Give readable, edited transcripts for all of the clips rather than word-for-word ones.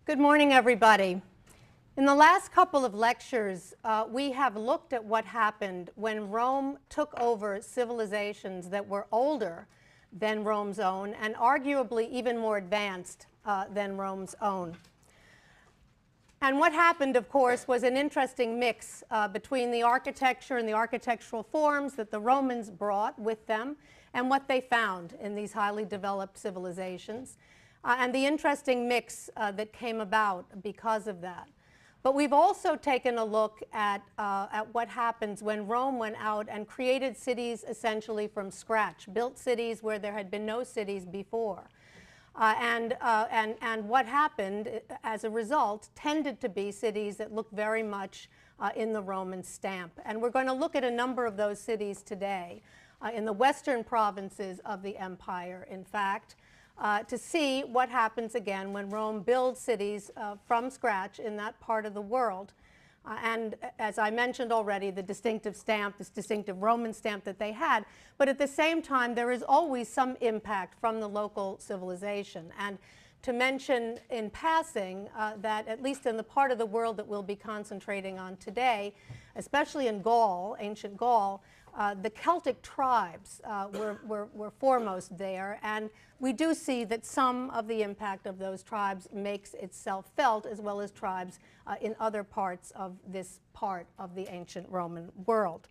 Good morning, everybody. In the last couple of lectures, we have looked at what happened when Rome took over civilizations that were older than Rome's own and arguably even more advanced than Rome's own. And what happened, of course, was an interesting mix between the architecture and the architectural forms that the Romans brought with them and what they found in these highly developed civilizations, and the interesting mix that came about because of that. But we've also taken a look at what happens when Rome went out and created cities essentially from scratch, built cities where there had been no cities before. And what happened as a result tended to be cities that look very much in the Roman stamp. And we're going to look at a number of those cities today in the western provinces of the empire, in fact, to see what happens again when Rome builds cities from scratch in that part of the world. And as I mentioned already, the distinctive stamp, this distinctive Roman stamp that they had, but at the same time there is always some impact from the local civilization. And to mention in passing that at least in the part of the world that we'll be concentrating on today, especially in Gaul, ancient Gaul, the Celtic tribes were foremost there, and we do see that some of the impact of those tribes makes itself felt, as well as tribes in other parts of this part of the ancient Roman world.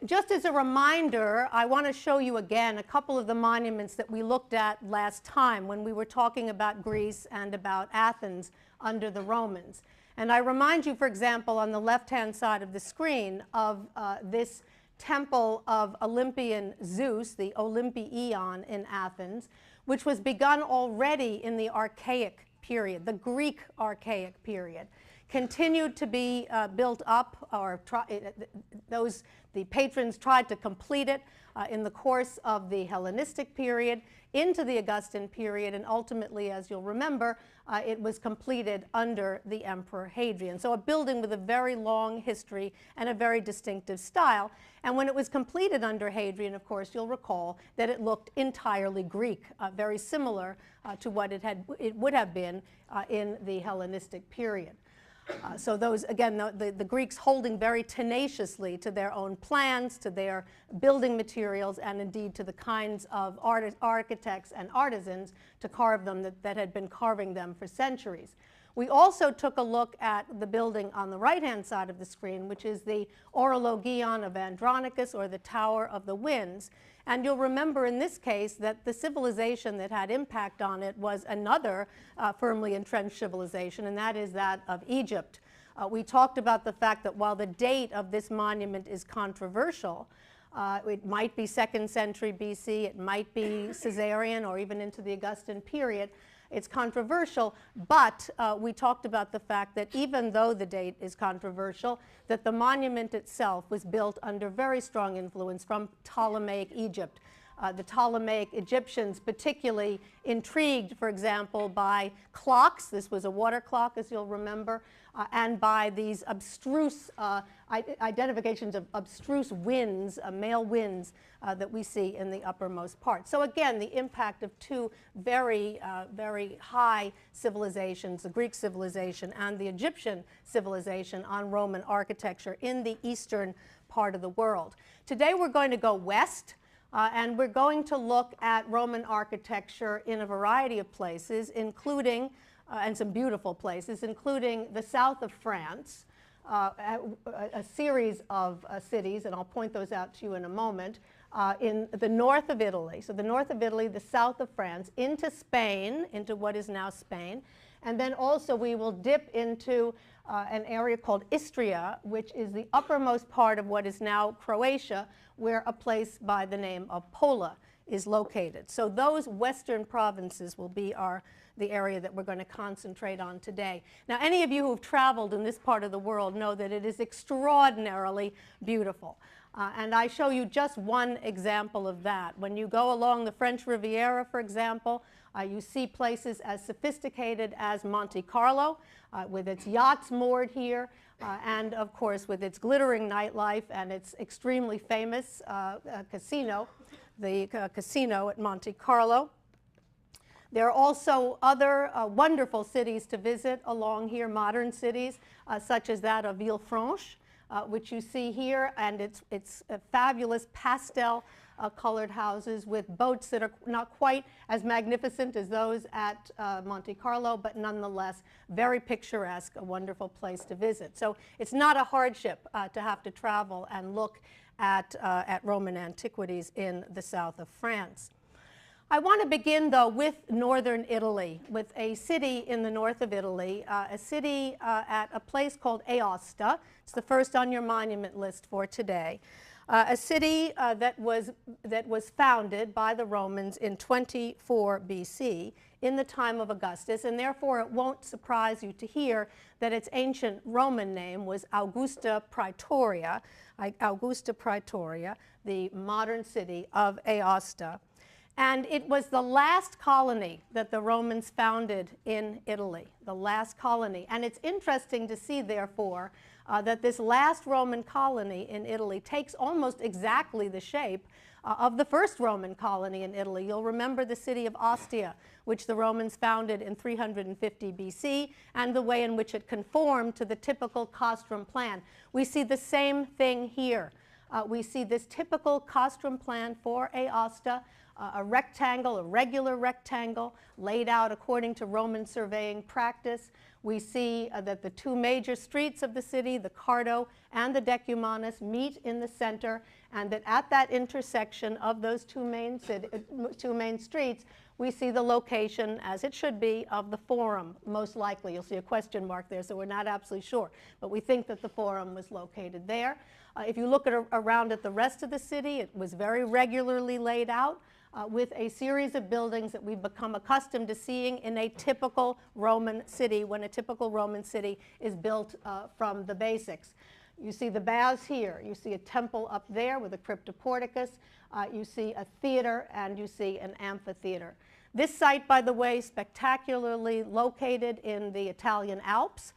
Just as a reminder, I want to show you again a couple of the monuments that we looked at last time when we were talking about Greece and about Athens under the Romans. And I remind you, for example, on the left-hand side of the screen of this temple of Olympian Zeus, the Olympieion in Athens, which was begun already in the Archaic period, the Greek Archaic period, continued to be built up, or the patrons tried to complete it in the course of the Hellenistic period into the Augustan period, and ultimately, as you'll remember, it was completed under the Emperor Hadrian. So a building with a very long history and a very distinctive style. And when it was completed under Hadrian, of course, you'll recall that it looked entirely Greek, very similar to what it would have been in the Hellenistic period. So those, again, the Greeks holding very tenaciously to their own plans, to their building materials, and indeed to the kinds of architects and artisans to carve them that had been carving them for centuries. We also took a look at the building on the right-hand side of the screen, which is the Orologion of Andronicus, or the Tower of the Winds. And you'll remember in this case that the civilization that had impact on it was another firmly entrenched civilization, and that is that of Egypt. We talked about the fact that while the date of this monument is controversial, it might be 2nd century BC, it might be Caesarian, or even into the Augustan period. It's controversial, but we talked about the fact that even though the date is controversial, that the monument itself was built under very strong influence from Ptolemaic Egypt. The Ptolemaic Egyptians particularly intrigued, for example, by clocks. This was a water clock, as you'll remember, and by these abstruse identifications of abstruse winds, male winds, that we see in the uppermost part. So again, the impact of two very high civilizations, the Greek civilization and the Egyptian civilization, on Roman architecture in the eastern part of the world. Today we're going to go west. And we're going to look at Roman architecture in a variety of places, including, and some beautiful places, including the south of France, a series of cities, and I'll point those out to you in a moment, in the north of Italy. So the north of Italy, the south of France, into Spain, into what is now Spain. And then also we will dip into an area called Istria, which is the uppermost part of what is now Croatia, where a place by the name of Pola is located. So those western provinces will be the area that we're going to concentrate on today. Now, any of you who've traveled in this part of the world know that it is extraordinarily beautiful. And I show you just one example of that. When you go along the French Riviera, for example, you see places as sophisticated as Monte Carlo, with its yachts moored here, and of course with its glittering nightlife and its extremely famous casino, the casino at Monte Carlo. There are also other wonderful cities to visit along here, modern cities, such as that of Villefranche, which you see here, and it's fabulous pastel colored houses with boats that are not quite as magnificent as those at Monte Carlo, but nonetheless very picturesque, a wonderful place to visit. So it's not a hardship to have to travel and look at Roman antiquities in the south of France. I want to begin, though, with northern Italy, with a city in the north of Italy, a city at a place called Aosta. It's the first on your monument list for today. A city that was founded by the Romans in 24 BC, in the time of Augustus, and therefore it won't surprise you to hear that its ancient Roman name was Augusta Praetoria, the modern city of Aosta. And it was the last colony that the Romans founded in Italy, the last colony. And it's interesting to see, therefore, that this last Roman colony in Italy takes almost exactly the shape of the first Roman colony in Italy. You'll remember the city of Ostia, which the Romans founded in 350 BC, and the way in which it conformed to the typical Castrum plan. We see the same thing here. We see this typical Castrum plan for Aosta, a rectangle, a regular rectangle, laid out according to Roman surveying practice. We see that the two major streets of the city, the Cardo and the Decumanus, meet in the center, and that at that intersection of those two main streets, we see the location, as it should be, of the Forum, most likely. You'll see a question mark there, so we're not absolutely sure. But we think that the Forum was located there. If you look around at the rest of the city, it was very regularly laid out with a series of buildings that we've become accustomed to seeing in a typical Roman city, when a typical Roman city is built from the basics. You see the baths here. You see a temple up there with a cryptoporticus. You see a theater, and you see an amphitheater. This site, by the way, spectacularly located in the Italian Alps.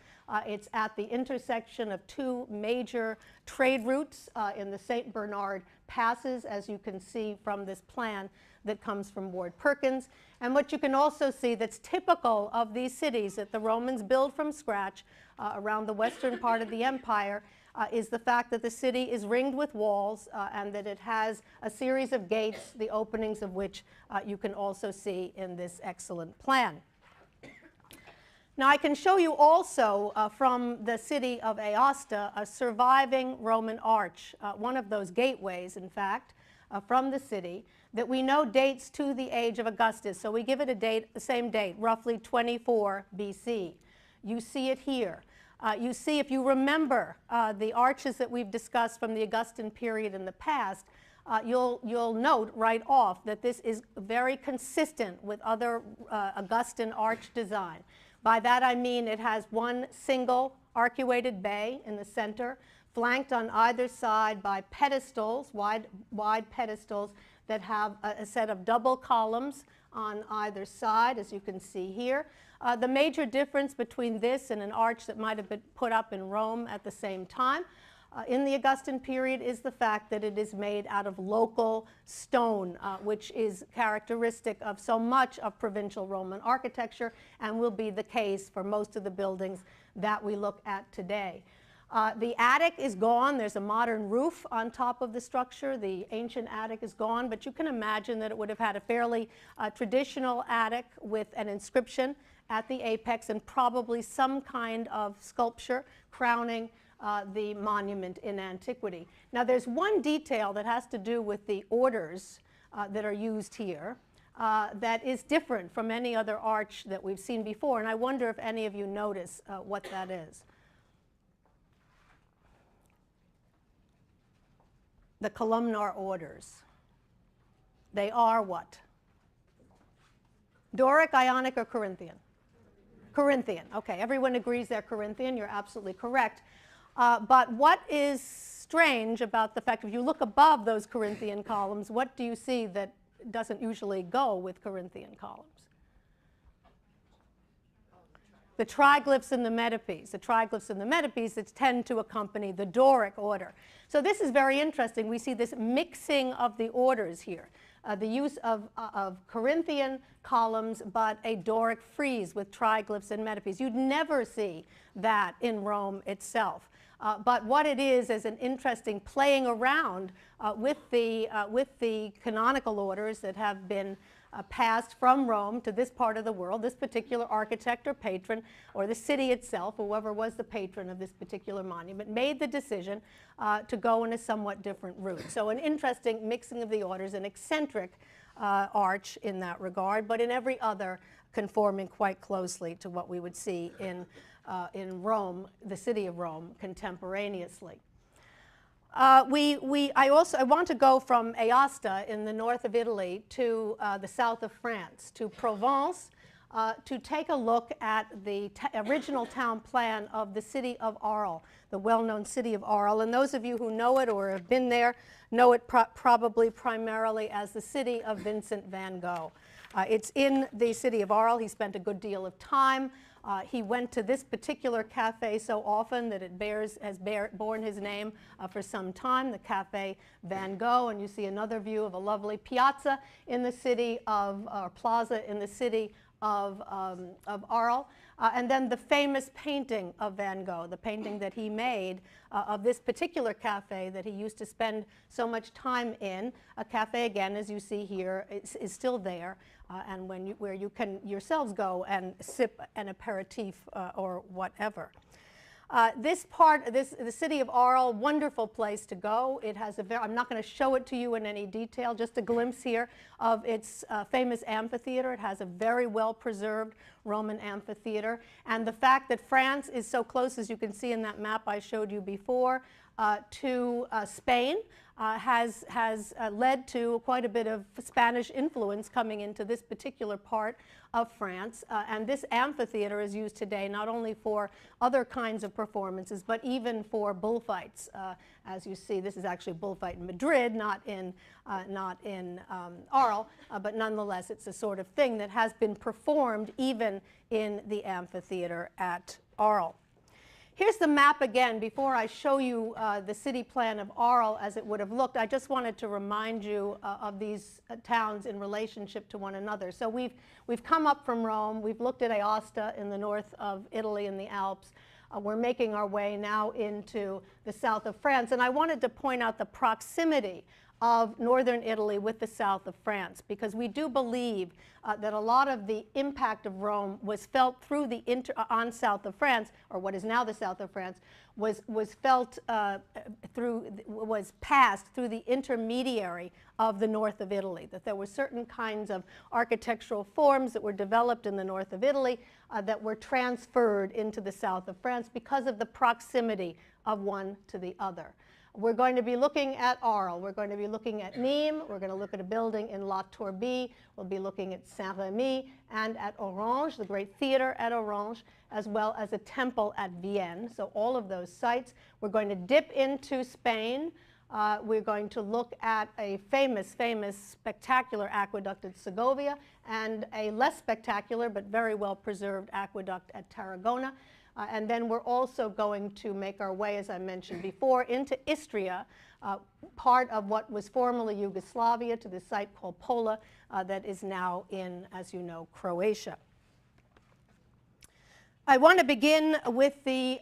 It's at the intersection of two major trade routes in the St. Bernard passes, as you can see from this plan that comes from Ward Perkins. And what you can also see that's typical of these cities that the Romans build from scratch around the western part of the empire is the fact that the city is ringed with walls and that it has a series of gates, the openings of which you can also see in this excellent plan. Now, I can show you also from the city of Aosta a surviving Roman arch, one of those gateways, in fact, from the city that we know dates to the age of Augustus. So we give it a date, the same date, roughly 24 BC. You see it here. You see, if you remember the arches that we've discussed from the Augustan period in the past, you'll note right off that this is very consistent with other Augustan arch design. By that I mean it has one single arcuated bay in the center, flanked on either side by pedestals, wide pedestals that have a set of double columns on either side, as you can see here. The major difference between this and an arch that might have been put up in Rome at the same time in the Augustan period is the fact that it is made out of local stone, which is characteristic of so much of provincial Roman architecture and will be the case for most of the buildings that we look at today. The attic is gone. There's a modern roof on top of the structure. The ancient attic is gone, but you can imagine that it would have had a fairly traditional attic with an inscription at the apex and probably some kind of sculpture crowning the monument in antiquity. Now, there's one detail that has to do with the orders that are used here that is different from any other arch that we've seen before, and I wonder if any of you notice what that is. The columnar orders. They are what? Doric, Ionic, or Corinthian? Corinthian. Okay, everyone agrees they're Corinthian. You're absolutely correct. But what is strange about the fact, if you look above those Corinthian columns, what do you see that doesn't usually go with Corinthian columns? The triglyphs and the metopes. The triglyphs and the metopes that tend to accompany the Doric order. So this is very interesting. We see this mixing of the orders here. the use of Corinthian columns, but a Doric frieze with triglyphs and metopes. You'd never see that in Rome itself. But what it is an interesting playing around with the canonical orders that have been passed from Rome to this part of the world. This particular architect or patron, or the city itself, whoever was the patron of this particular monument, made the decision to go in a somewhat different route. So an interesting mixing of the orders, an eccentric arch in that regard, but in every other conforming quite closely to what we would see in Rome, the city of Rome, contemporaneously. I want to go from Aosta in the north of Italy to the south of France, to Provence, to take a look at the original town plan of the city of Arles, the well-known city of Arles. And those of you who know it or have been there know it probably primarily as the city of Vincent van Gogh. It's in the city of Arles. He spent a good deal of time. He went to this particular cafe so often that it has borne his name for some time, the Cafe Van Gogh. And you see another view of a lovely piazza in the city of, or plaza in the city of Arles. And then the famous painting of Van Gogh, the painting that he made of this particular cafe that he used to spend so much time in. A cafe, again, as you see here, is still there, and where you can yourselves go and sip an aperitif or whatever. The city of Arles, wonderful place to go. It has I'm not going to show it to you in any detail, just a glimpse here of its famous amphitheater. It has a very well-preserved Roman amphitheater. And the fact that France is so close, as you can see in that map I showed you before, to Spain has led to quite a bit of Spanish influence coming into this particular part of France. And this amphitheater is used today not only for other kinds of performances, but even for bullfights. As you see, this is actually a bullfight in Madrid, not in Arles, but nonetheless, it's a sort of thing that has been performed even in the amphitheater at Arles. Here's the map again. Before I show you the city plan of Arles as it would have looked, I just wanted to remind you of these towns in relationship to one another. So we've come up from Rome. We've looked at Aosta in the north of Italy in the Alps. We're making our way now into the south of France. And I wanted to point out the proximity of northern Italy with the south of France, because we do believe that a lot of the impact of Rome was felt through the on south of France, or what is now the south of France, was passed through the intermediary of the north of Italy. That there were certain kinds of architectural forms that were developed in the north of Italy that were transferred into the south of France because of the proximity of one to the other. We're going to be looking at Arles. We're going to be looking at Nîmes. We're going to look at a building in La Turbie. We'll be looking at Saint-Rémy and at Orange, the great theater at Orange, as well as a temple at Vienne. So all of those sites. We're going to dip into Spain. We're going to look at a famous, spectacular aqueduct at Segovia and a less spectacular but very well preserved aqueduct at Tarragona. And then we're also going to make our way, as I mentioned before, into Istria, part of what was formerly Yugoslavia, to the site called Pola that is now in, as you know, Croatia. I want to begin with the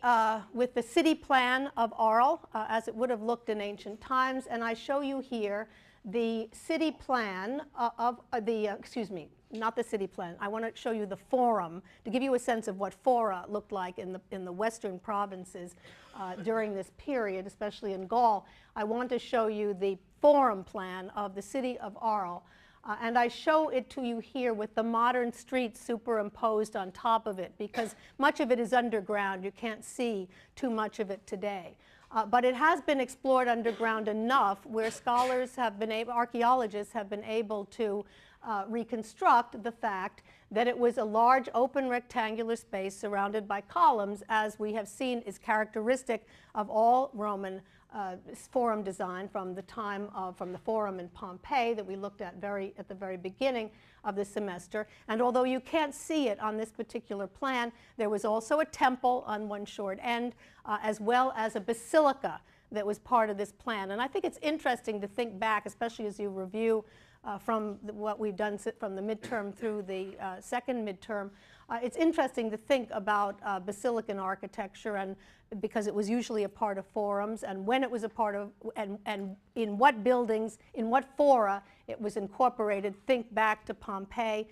city plan of Arles, as it would have looked in ancient times, and I show you here the city plan not the city plan. I want to show you the forum to give you a sense of what fora looked like in the western provinces during this period, especially in Gaul. I want to show you the forum plan of the city of Arles. And I show it to you here with the modern streets superimposed on top of it, because much of it is underground. You can't see too much of it today. But it has been explored underground enough where scholars have been able, archaeologists have been able to reconstruct the fact that it was a large open rectangular space surrounded by columns, as we have seen is characteristic of all Roman forum design from the time from the forum in Pompeii that we looked at at the very beginning of the semester. And although you can't see it on this particular plan, there was also a temple on one short end, as well as a basilica that was part of this plan. And I think it's interesting to think back, especially as you review what we've done from the midterm through the second midterm, it's interesting to think about basilican architecture, and because it was usually a part of forums, and when it was a part of, and in what buildings, in what fora it was incorporated. Think back to Pompeii,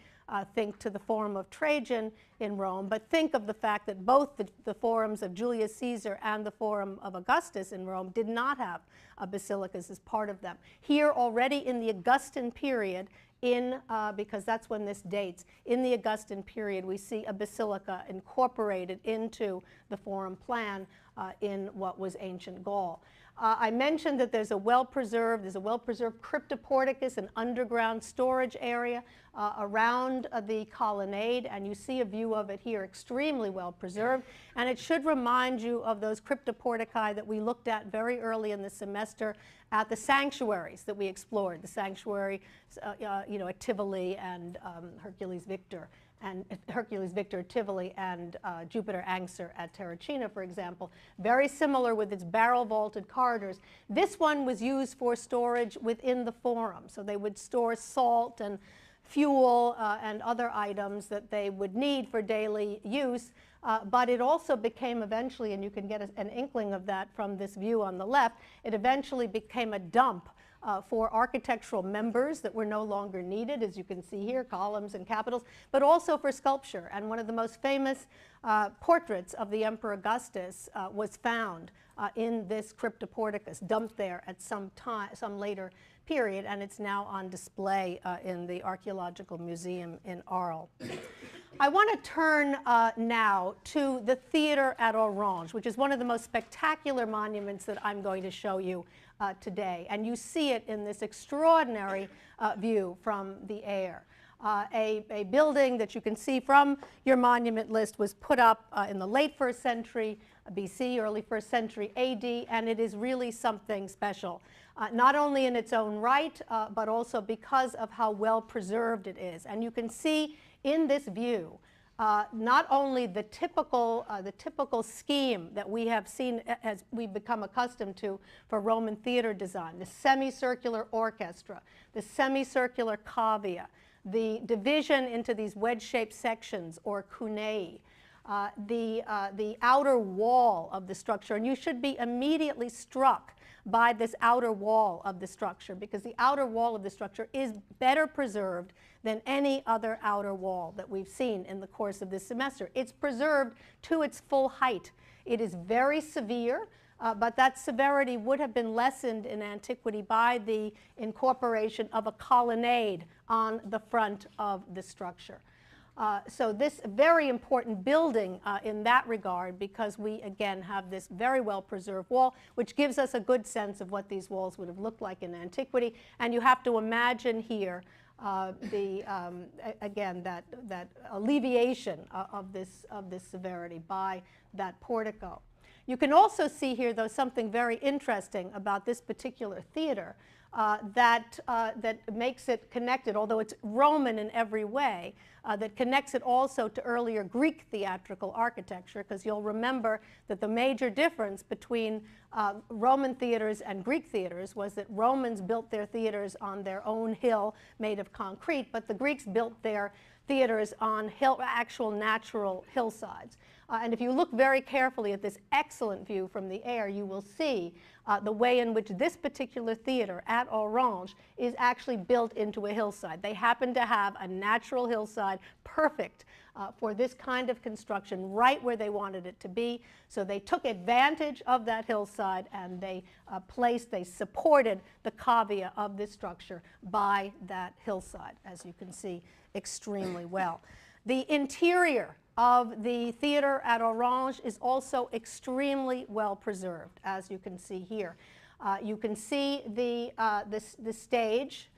think to the Forum of Trajan in Rome, but think of the fact that both the forums of Julius Caesar and the Forum of Augustus in Rome did not have basilicas as part of them. Here already in the Augustan period, because that's when this dates, in the Augustan period we see a basilica incorporated into the forum plan in what was ancient Gaul. I mentioned that there's a well-preserved cryptoporticus, an underground storage area around the colonnade, and you see a view of it here, extremely well preserved. And it should remind you of those cryptoportici that we looked at very early in the semester at the sanctuaries that we explored, the sanctuary at Tivoli and Hercules Victor at Tivoli, and Jupiter Anxur at Terracina, for example. Very similar with its barrel-vaulted corridors. This one was used for storage within the forum, so they would store salt and fuel and other items that they would need for daily use, but it also became eventually, and you can get an inkling of that from this view on the left, it eventually became a dump for architectural members that were no longer needed, as you can see here, columns and capitals, but also for sculpture. And one of the most famous portraits of the Emperor Augustus was found in this cryptoporticus, dumped there at some later period, and it's now on display in the Archaeological Museum in Arles. I want to turn now to the theater at Orange, which is one of the most spectacular monuments that I'm going to show you today. And you see it in this extraordinary view from the air. A building that you can see from your monument list was put up in the late 1st century BC, early 1st century AD, and it is really something special. Not only in its own right, but also because of how well preserved it is. And you can see in this view not only the typical scheme that we have seen as we've become accustomed to for Roman theater design, the semicircular orchestra, the semicircular cavea, the division into these wedge-shaped sections, or cunei, the outer wall of the structure. And you should be immediately struck by this outer wall of the structure, because the outer wall of the structure is better preserved than any other outer wall that we've seen in the course of this semester. It's preserved to its full height. It is very severe, but that severity would have been lessened in antiquity by the incorporation of a colonnade on the front of the structure. So this very important building in that regard, because we again have this very well preserved wall, which gives us a good sense of what these walls would have looked like in antiquity. And you have to imagine here again that alleviation of this severity by that portico. You can also see here, though, something very interesting about this particular theater that makes it connected, although it's Roman in every way, that connects it also to earlier Greek theatrical architecture, because you'll remember that the major difference between Roman theaters and Greek theaters was that Romans built their theaters on their own hill made of concrete, but the Greeks built their theaters on actual natural hillsides. And if you look very carefully at this excellent view from the air, you will see the way in which this particular theater at Orange is actually built into a hillside. They happen to have a natural hillside, perfect for this kind of construction, right where they wanted it to be. So they took advantage of that hillside, and they supported the cavea of this structure by that hillside, as you can see extremely well. The interior of the theater at Orange is also extremely well preserved, as you can see here. You can see the stage.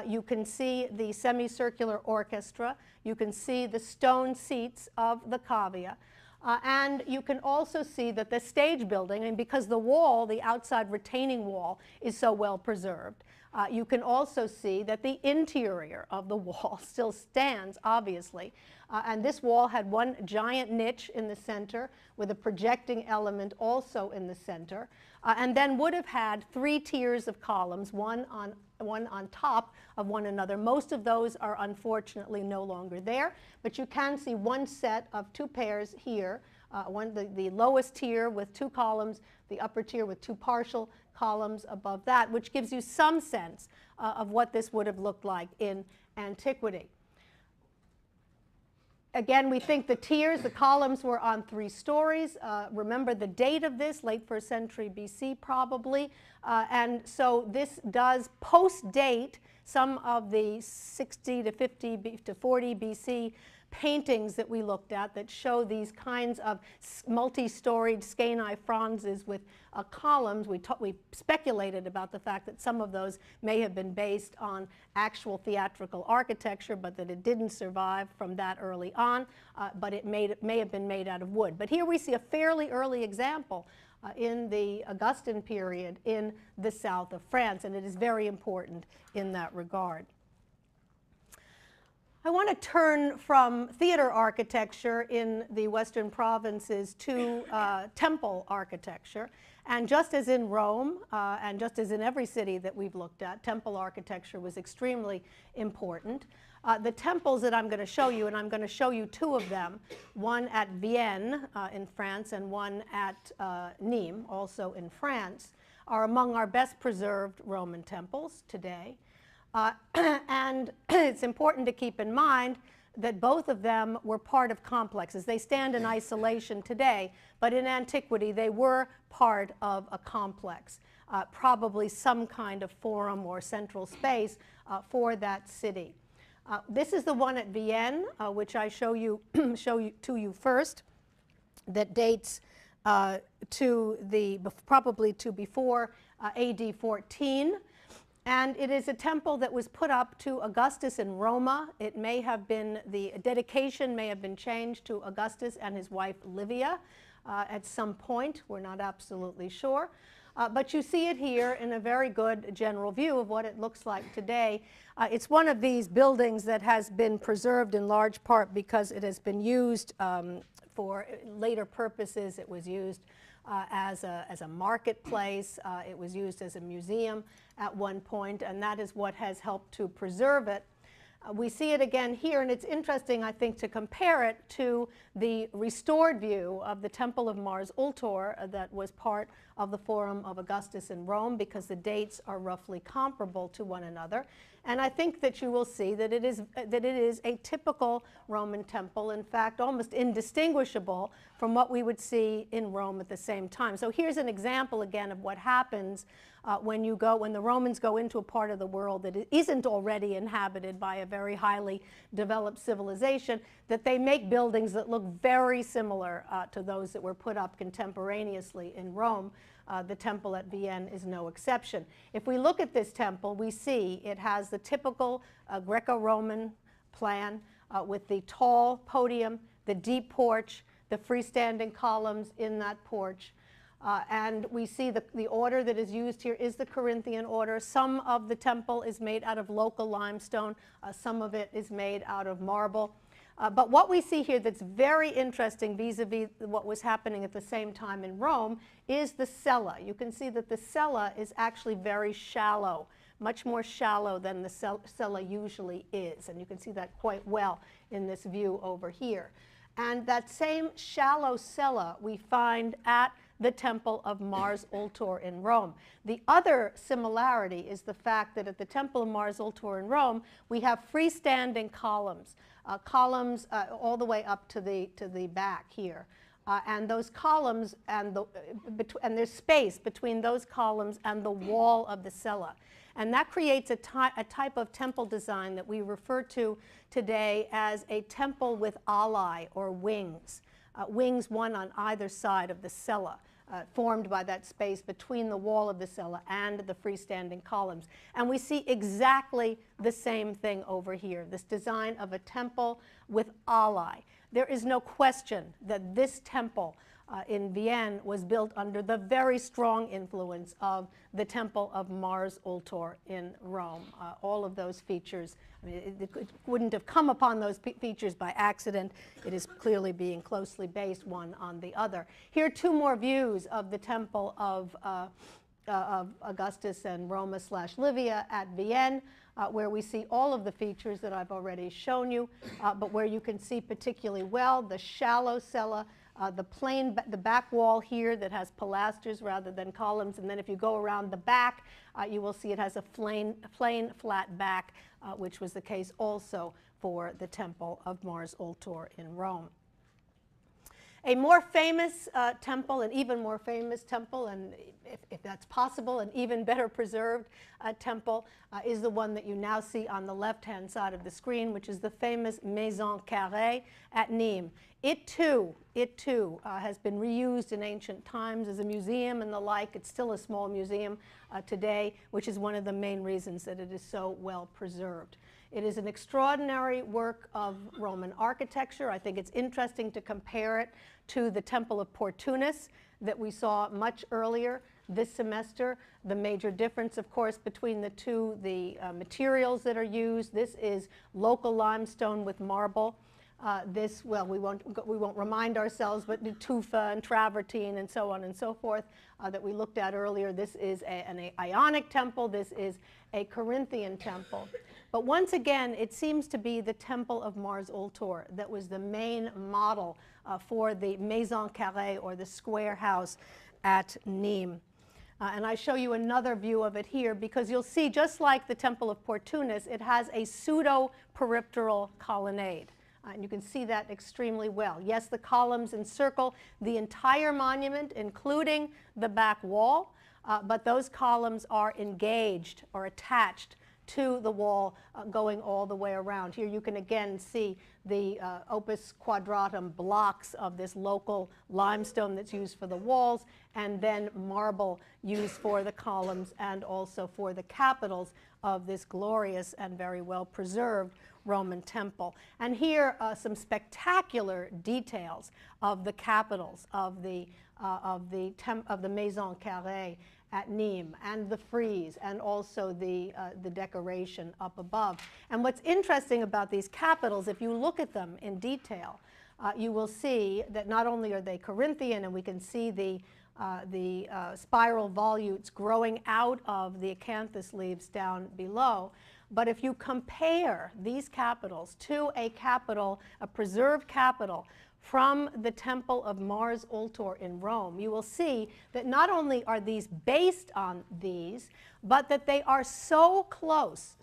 You can see the semicircular orchestra. You can see the stone seats of the cavea. And you can also see that the stage building, and because the wall, the outside retaining wall, is so well preserved, you can also see that the interior of the wall still stands, obviously. And this wall had one giant niche in the center with a projecting element also in the center, and then would have had 3 tiers of columns, one on on top of one another. Most of those are unfortunately no longer there, but you can see one set of two pairs here, the lowest tier with two columns, the upper tier with two partial columns above that, which gives you some sense of what this would have looked like in antiquity. Again, we think the tiers, the columns were on 3 stories. Remember the date of this, late 1st century BC probably. And so this does post-date some of the 60 to 50 to 40 BC paintings that we looked at that show these kinds of multi-storied Skani fronzes with columns. We speculated about the fact that some of those may have been based on actual theatrical architecture, but that it didn't survive from that early on, but it may have been made out of wood. But here we see a fairly early example in the Augustan period in the south of France, and it is very important in that regard. I want to turn from theater architecture in the Western provinces to temple architecture. And just as in Rome, and just as in every city that we've looked at, temple architecture was extremely important. The temples that I'm going to show you, and I'm going to show you 2 of them, one at Vienne in France and one at Nîmes, also in France, are among our best preserved Roman temples today. And it's important to keep in mind that both of them were part of complexes. They stand in isolation today, but in antiquity they were part of a complex, probably some kind of forum or central space for that city. This is the one at Vienne, which I show you first, that dates probably to before AD 14. And it is a temple that was put up to Augustus in Roma. It may have been, the dedication may have been changed to Augustus and his wife Livia at some point. We're not absolutely sure. But you see it here in a very good general view of what it looks like today. It's one of these buildings that has been preserved in large part because it has been used for later purposes. It was used as a marketplace. It was used as a museum at one point, and that is what has helped to preserve it. We see it again here, and it's interesting, I think, to compare it to the restored view of the Temple of Mars Ultor that was part of the Forum of Augustus in Rome, because the dates are roughly comparable to one another. And I think that you will see that it is a typical Roman temple, in fact, almost indistinguishable from what we would see in Rome at the same time. So here's an example again of what happens when the Romans go into a part of the world that isn't already inhabited by a very highly developed civilization, that they make buildings that look very similar to those that were put up contemporaneously in Rome. The temple at Vienne is no exception. If we look at this temple, we see it has the typical Greco-Roman plan with the tall podium, the deep porch, the freestanding columns in that porch. And we see the order that is used here is the Corinthian order. Some of the temple is made out of local limestone. Some of it is made out of marble. But what we see here that's very interesting vis-a-vis what was happening at the same time in Rome is the cella. You can see that the cella is actually very shallow, much more shallow than the cella usually is. And you can see that quite well in this view over here. And that same shallow cella we find at the Temple of Mars Ultor in Rome. The other similarity is the fact that at the Temple of Mars Ultor in Rome, we have freestanding columns, all the way up to the back here. And those columns, and there's space between those columns and the wall of the cella. And that creates a type of temple design that we refer to today as a temple with alae, or wings. Wings, one on either side of the cella, formed by that space between the wall of the cella and the freestanding columns. And we see exactly the same thing over here, this design of a temple with alae. There is no question that this temple in Vienne was built under the very strong influence of the Temple of Mars Ultor in Rome. All of those features, I mean, it wouldn't have come upon those features by accident. It is clearly being closely based one on the other. Here are 2 more views of the Temple of Augustus and Roma/Livia at Vienne, where we see all of the features that I've already shown you, but where you can see particularly well the shallow cella, the back wall here that has pilasters rather than columns, and then if you go around the back, you will see it has a plain flat back, which was the case also for the Temple of Mars Ultor in Rome. A more famous temple, an even more famous temple, and if that's possible, an even better preserved temple, is the one that you now see on the left-hand side of the screen, which is the famous Maison Carrée at Nîmes. It too has been reused in ancient times as a museum and the like. It's still a small museum today, which is one of the main reasons that it is so well preserved. It is an extraordinary work of Roman architecture. I think it's interesting to compare it to the Temple of Portunus that we saw much earlier this semester. The major difference, of course, between the two, the materials that are used. This is local limestone with marble. This, well, we won't remind ourselves, but the tufa and travertine and so on and so forth that we looked at earlier. This is an Ionic temple. This is a Corinthian temple. But once again, it seems to be the Temple of Mars Ultor that was the main model for the Maison Carrée, or the square house at Nîmes. And I show you another view of it here because you'll see, just like the Temple of Portunus, it has a pseudo-peripteral colonnade. And you can see that extremely well. Yes, the columns encircle the entire monument, including the back wall, but those columns are engaged or attached to the wall going all the way around. Here you can again see the opus quadratum blocks of this local limestone that's used for the walls, and then marble used for the columns and also for the capitals of this glorious and very well preserved Roman temple. And here some spectacular details of the capitals of the Maison Carrée at Nîmes, and the frieze, and also the decoration up above. And what's interesting about these capitals, if you look at them in detail, you will see that not only are they Corinthian, and we can see the spiral volutes growing out of the acanthus leaves down below, but if you compare these capitals to a preserved capital from the Temple of Mars Ultor in Rome, you will see that not only are these based on these, but that they are so close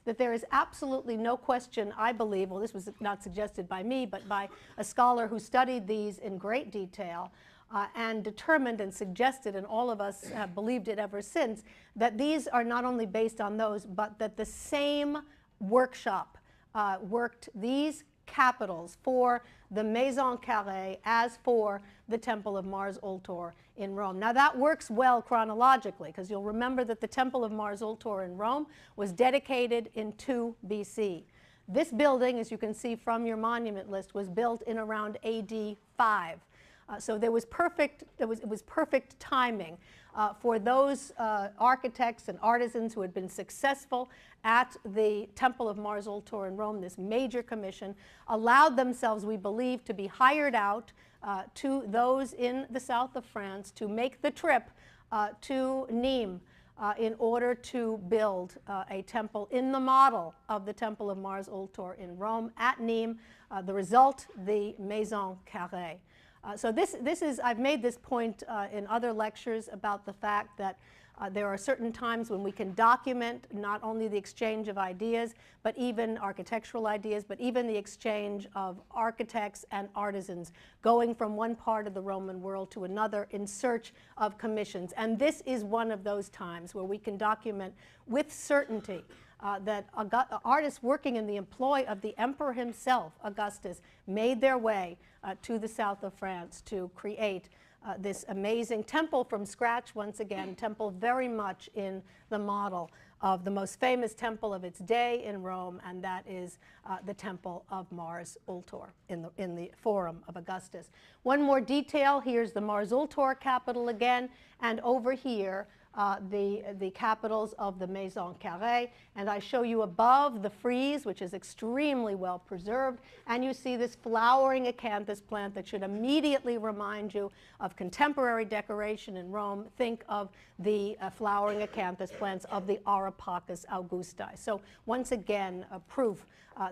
that there is absolutely no question, I believe, well, this was not suggested by me, but by a scholar who studied these in great detail and determined and suggested, and all of us have believed it ever since, that these are not only based on those, but that the same workshop worked these capitals for the Maison Carrée as for the Temple of Mars Ultor in Rome. Now that works well chronologically, because you'll remember that the Temple of Mars Ultor in Rome was dedicated in 2 BC. This building, as you can see from your monument list, was built in around AD 5. So it was perfect timing for those architects and artisans who had been successful at the Temple of Mars Ultor in Rome. This major commission allowed themselves, we believe, to be hired out to those in the south of France to make the trip to Nîmes in order to build a temple in the model of the Temple of Mars Ultor in Rome at Nîmes. The result, the Maison Carrée. So this is, I've made this point in other lectures about the fact that there are certain times when we can document not only the exchange of ideas, but even architectural ideas, but even the exchange of architects and artisans going from one part of the Roman world to another in search of commissions. And this is one of those times where we can document with certainty that artists working in the employ of the emperor himself, Augustus, made their way to the south of France to create this amazing temple from scratch, once again, temple very much in the model of the most famous temple of its day in Rome, and that is the Temple of Mars Ultor in the Forum of Augustus. One more detail, here's the Mars Ultor capital again, and over here the capitals of the Maison Carrée, and I show you above the frieze, which is extremely well preserved, and you see this flowering acanthus plant that should immediately remind you of contemporary decoration in Rome. Think of the flowering acanthus plants of the Auripacus Augusti. So once again, a proof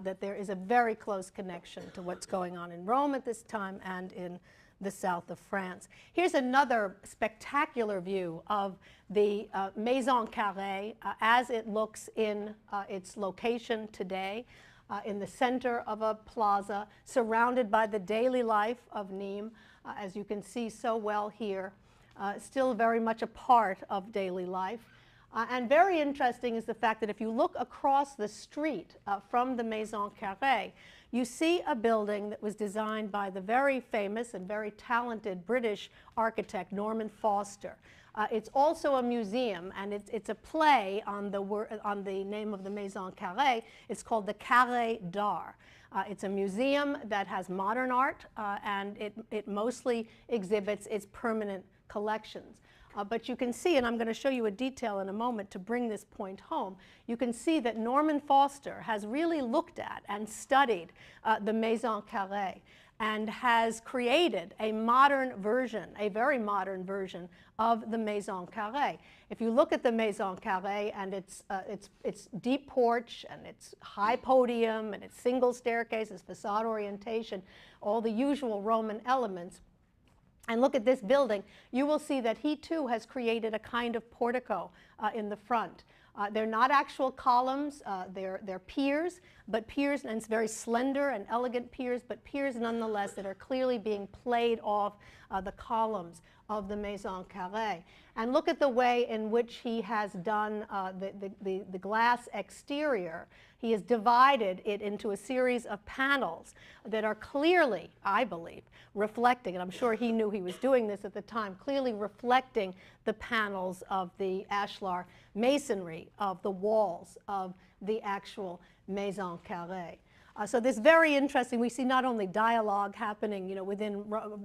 that there is a very close connection to what's going on in Rome at this time and in the south of France. Here's another spectacular view of the Maison Carrée as it looks in its location today, in the center of a plaza surrounded by the daily life of Nîmes, as you can see so well here, still very much a part of daily life. And very interesting is the fact that if you look across the street from the Maison Carrée, you see a building that was designed by the very famous and very talented British architect Norman Foster. It's also a museum, and it's a play on the name of the Maison Carrée. It's called the Carré d'Art. It's a museum that has modern art, and it mostly exhibits its permanent collections. But you can see, and I'm going to show you a detail in a moment to bring this point home, you can see that Norman Foster has really looked at and studied the Maison Carrée and has created a modern version, a very modern version of the Maison Carrée. If you look at the Maison Carrée and its deep porch and its high podium and its single staircase, its facade orientation, all the usual Roman elements, and look at this building, you will see that he too has created a kind of portico in the front. They're not actual columns, they're piers, but piers, and it's very slender and elegant piers, but piers nonetheless that are clearly being played off the columns of the Maison Carrée. And look at the way in which he has done the glass exterior. He has divided it into a series of panels that are clearly, I believe, reflecting, and I'm sure he knew he was doing this at the time, clearly reflecting the panels of the ashlar masonry of the walls of the actual Maison Carrée. So this very interesting, we see not only dialogue happening, within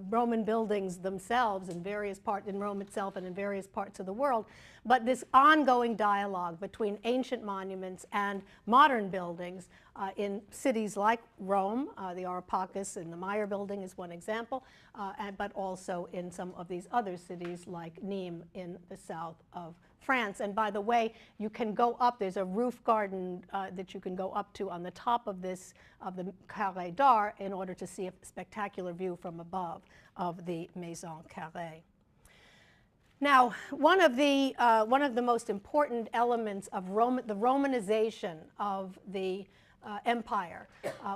Roman buildings themselves in various parts, in Rome itself and in various parts of the world, but this ongoing dialogue between ancient monuments and modern buildings in cities like Rome, the Auripacus and the Meyer building is one example, but also in some of these other cities like Nîmes in the south of France. And by the way, you can go up, there's a roof garden that you can go up to on the top of the Carré d'Art in order to see a spectacular view from above of the Maison Carrée. Now, one of the most important elements of the Romanization of the empire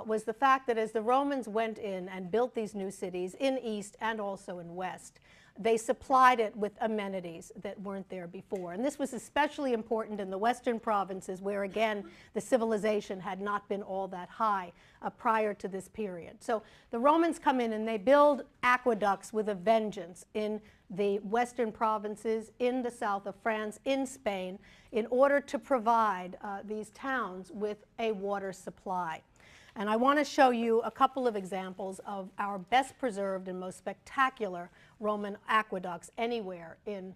was the fact that as the Romans went in and built these new cities in East and also in West, they supplied it with amenities that weren't there before. And this was especially important in the western provinces where, again, the civilization had not been all that high prior to this period. So the Romans come in and they build aqueducts with a vengeance in the western provinces, in the south of France, in Spain, in order to provide these towns with a water supply. And I want to show you a couple of examples of our best preserved and most spectacular Roman aqueducts anywhere in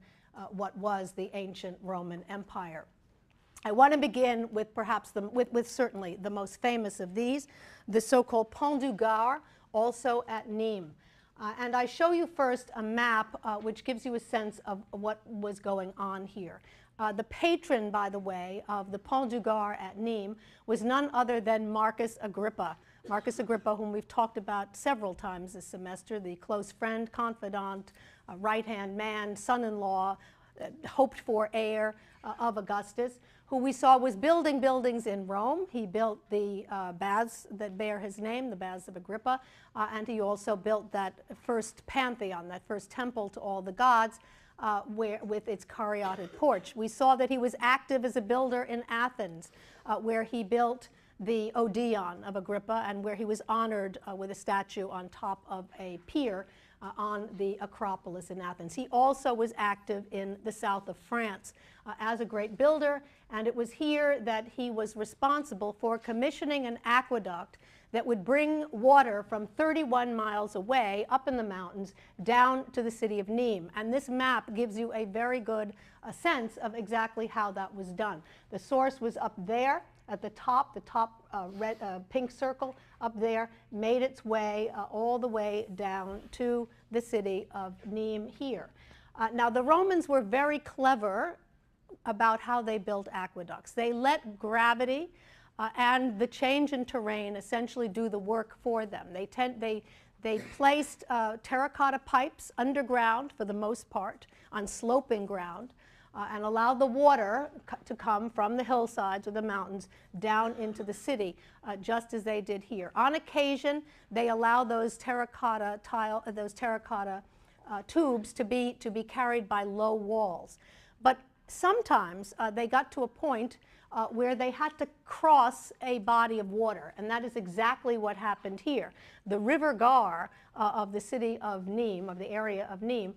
what was the ancient Roman Empire. I want to begin with perhaps with certainly the most famous of these, the so-called Pont du Gard, also at Nîmes. And I show you first a map which gives you a sense of what was going on here. The patron, by the way, of the Pont du Gard at Nîmes was none other than Marcus Agrippa. Marcus Agrippa, whom we've talked about several times this semester, the close friend, confidant, right-hand man, son-in-law, hoped-for heir of Augustus, who we saw was building buildings in Rome. He built the baths that bear his name, the Baths of Agrippa, and he also built that first pantheon, that first temple to all the gods, with its caryatid porch. We saw that he was active as a builder in Athens, where he built the Odeon of Agrippa and where he was honored with a statue on top of a pier on the Acropolis in Athens. He also was active in the south of France as a great builder, and it was here that he was responsible for commissioning an aqueduct that would bring water from 31 miles away up in the mountains down to the city of Nîmes. And this map gives you a very good sense of exactly how that was done. The source was up there at the top pink circle up there, made its way all the way down to the city of Nîmes here. Now the Romans were very clever about how they built aqueducts. They let gravity and the change in terrain essentially do the work for them. They placed terracotta pipes underground for the most part on sloping ground and allowed the water to come from the hillsides or the mountains down into the city, just as they did here. On occasion, they allow those terracotta tubes to be carried by low walls. But sometimes they got to a point where they had to cross a body of water, and that is exactly what happened here. The river Gar of the city of Nîmes, of the area of Nîmes,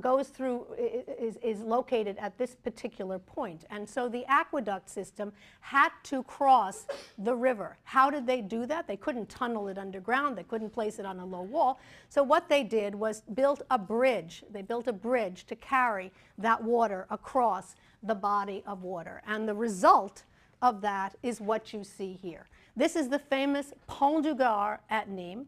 goes through, is located at this particular point. And so the aqueduct system had to cross the river. How did they do that? They couldn't tunnel it underground. They couldn't place it on a low wall. So what they did was built a bridge. They built a bridge to carry that water across the body of water. And the result of that is what you see here. This is the famous Pont du Gard at Nîmes.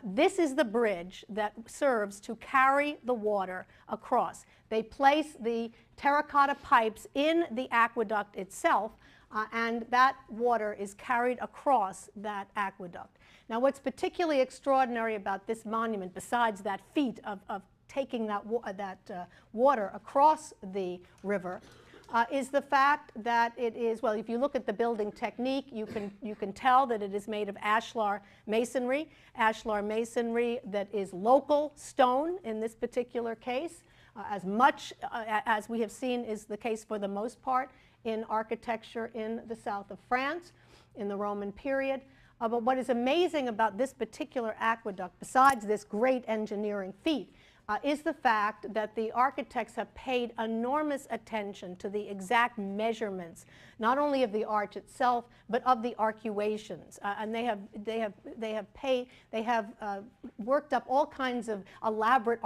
This is the bridge that serves to carry the water across. They place the terracotta pipes in the aqueduct itself, and that water is carried across that aqueduct. Now, what's particularly extraordinary about this monument, besides that feat of taking that water across the river, is the fact that it is, well, if you look at the building technique, you can tell that it is made of ashlar masonry that is local stone in this particular case, as much as we have seen is the case for the most part in architecture in the south of France in the Roman period. But what is amazing about this particular aqueduct, besides this great engineering feat, is the fact that the architects have paid enormous attention to the exact measurements, not only of the arch itself, but of the arcuations. And they have worked up all kinds of elaborate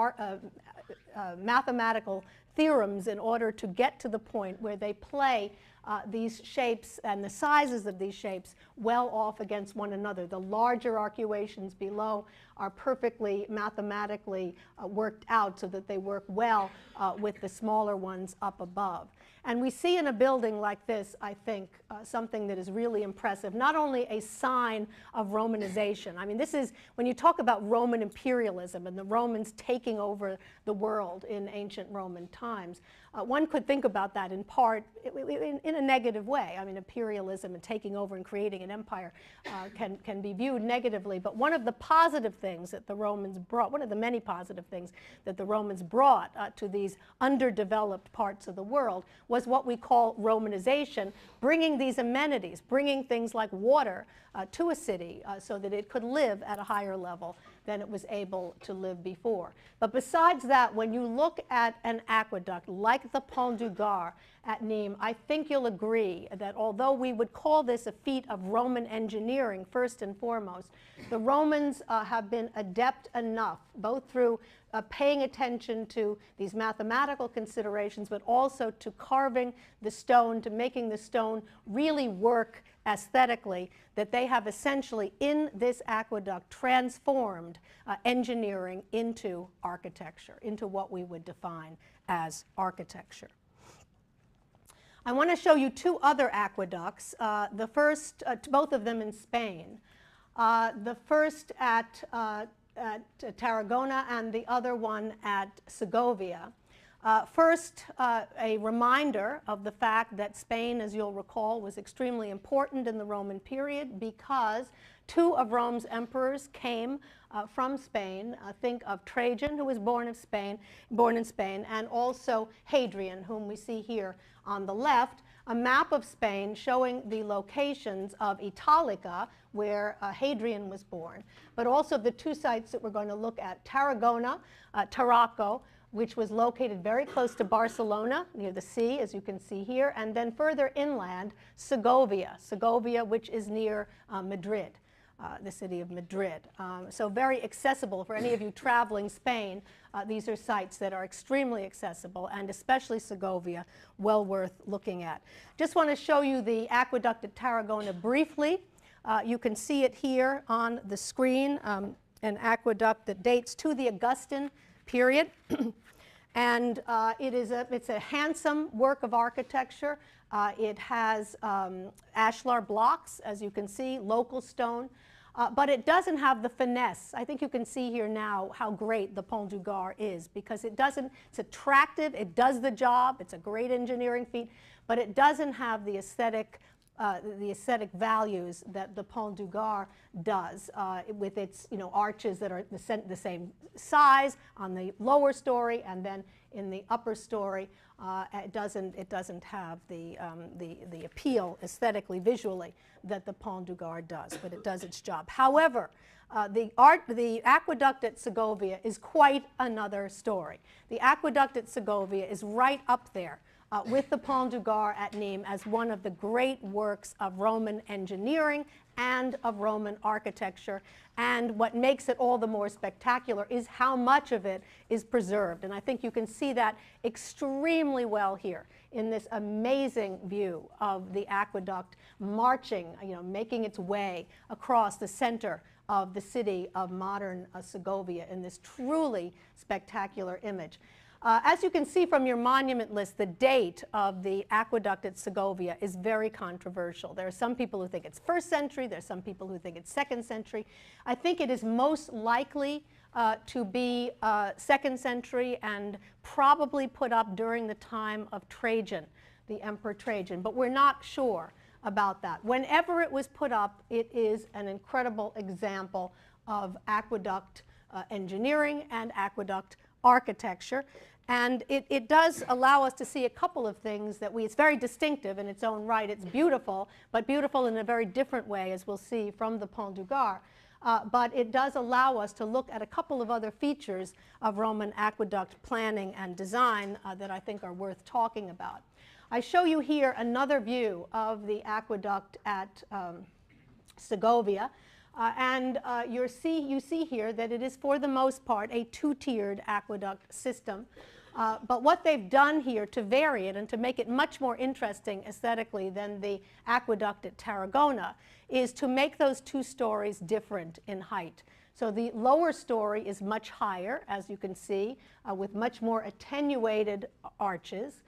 mathematical theorems in order to get to the point where they play these shapes and the sizes of these shapes well off against one another. The larger arcuations below are perfectly mathematically worked out so that they work well with the smaller ones up above. And we see in a building like this, I think, something that is really impressive, not only a sign of Romanization. I mean, this is, when you talk about Roman imperialism and the Romans taking over the world in ancient Roman times, one could think about that in part in a negative way. I mean, imperialism and taking over and creating an empire can be viewed negatively. But one of the positive things that the Romans brought, one of the many positive things that the Romans brought to these underdeveloped parts of the world was what we call Romanization, bringing these amenities, bringing things like water to a city so that it could live at a higher level than it was able to live before. But besides that, when you look at an aqueduct like the Pont du Gard at Nîmes, I think you'll agree that although we would call this a feat of Roman engineering first and foremost, the Romans have been adept enough, both through paying attention to these mathematical considerations, but also to carving the stone, to making the stone really work aesthetically, that they have essentially in this aqueduct transformed engineering into architecture, into what we would define as architecture. I want to show you two other aqueducts, the first, both of them in Spain. The first at Tarragona and the other one at Segovia. First, a reminder of the fact that Spain, as you'll recall, was extremely important in the Roman period because two of Rome's emperors came from Spain. Think of Trajan, who was born in Spain, and also Hadrian, whom we see here on the left. A map of Spain showing the locations of Italica, where Hadrian was born, but also the two sites that we're going to look at, Tarragona, Tarraco, which was located very close to Barcelona, near the sea, as you can see here, and then further inland, Segovia, which is near Madrid. the city of Madrid. So very accessible for any of you traveling Spain. These are sites that are extremely accessible, and especially Segovia, well worth looking at. Just want to show you the aqueduct at Tarragona briefly. You can see it here on the screen, an aqueduct that dates to the Augustan period. And it's a handsome work of architecture. It has ashlar blocks, as you can see, local stone. But it doesn't have the finesse. I think you can see here now how great the Pont du Gard is, because it's attractive, it does the job, it's a great engineering feat, but it doesn't have the aesthetic values that the Pont du Gard does, with its arches that are the same size on the lower story, and then in the upper story it doesn't have the appeal aesthetically, visually, that the Pont du Gard does, but it does its job. However, the aqueduct at Segovia is quite another story. The aqueduct at Segovia is right up there with the Pont du Gard at Nîmes as one of the great works of Roman engineering and of Roman architecture. And what makes it all the more spectacular is how much of it is preserved. And I think you can see that extremely well here in this amazing view of the aqueduct marching, making its way across the center of the city of modern Segovia in this truly spectacular image. As you can see from your monument list, the date of the aqueduct at Segovia is very controversial. There are some people who think it's 1st century, there are some people who think it's 2nd century. I think it is most likely to be 2nd century and probably put up during the time of Trajan, the Emperor Trajan, but we're not sure about that. Whenever it was put up, it is an incredible example of aqueduct engineering and aqueduct architecture. And it does allow us to see a couple of things that it's very distinctive in its own right. It's beautiful, but beautiful in a very different way, as we'll see from the Pont du Gard. But it does allow us to look at a couple of other features of Roman aqueduct planning and design that I think are worth talking about. I show you here another view of the aqueduct at Segovia. You see here that it is, for the most part, a two-tiered aqueduct system. But what they've done here to vary it and to make it much more interesting aesthetically than the aqueduct at Tarragona is to make those two stories different in height. So the lower story is much higher, as you can see, with much more attenuated arches.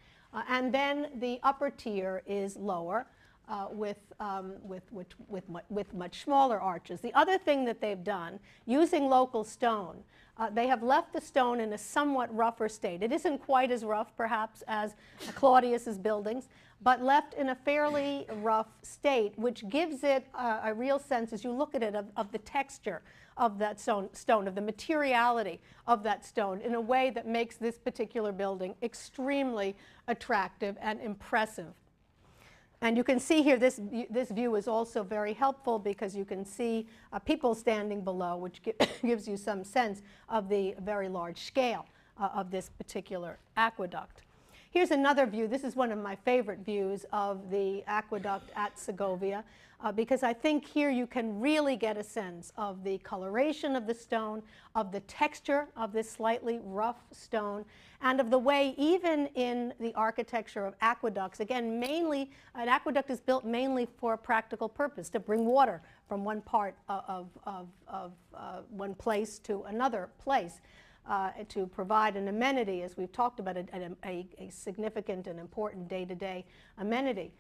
And then the upper tier is lower, with much smaller arches. The other thing that they've done, using local stone, they have left the stone in a somewhat rougher state. It isn't quite as rough, perhaps, as Claudius's buildings, but left in a fairly rough state, which gives it a real sense, as you look at it, of the texture of that stone, of the materiality of that stone, in a way that makes this particular building extremely attractive and impressive. And you can see here, this view is also very helpful because you can see people standing below, which gives you some sense of the very large scale of this particular aqueduct. Here's another view. This is one of my favorite views of the aqueduct at Segovia, because I think here you can really get a sense of the coloration of the stone, of the texture of this slightly rough stone, and of the way, even in the architecture of aqueducts, again, mainly, an aqueduct is built mainly for a practical purpose, to bring water from one part of one place to another place, to provide an amenity, as we've talked about, a significant and important day-to-day amenity.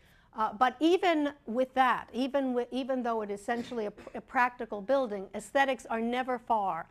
But even with that, even though it is essentially a practical building, aesthetics are never far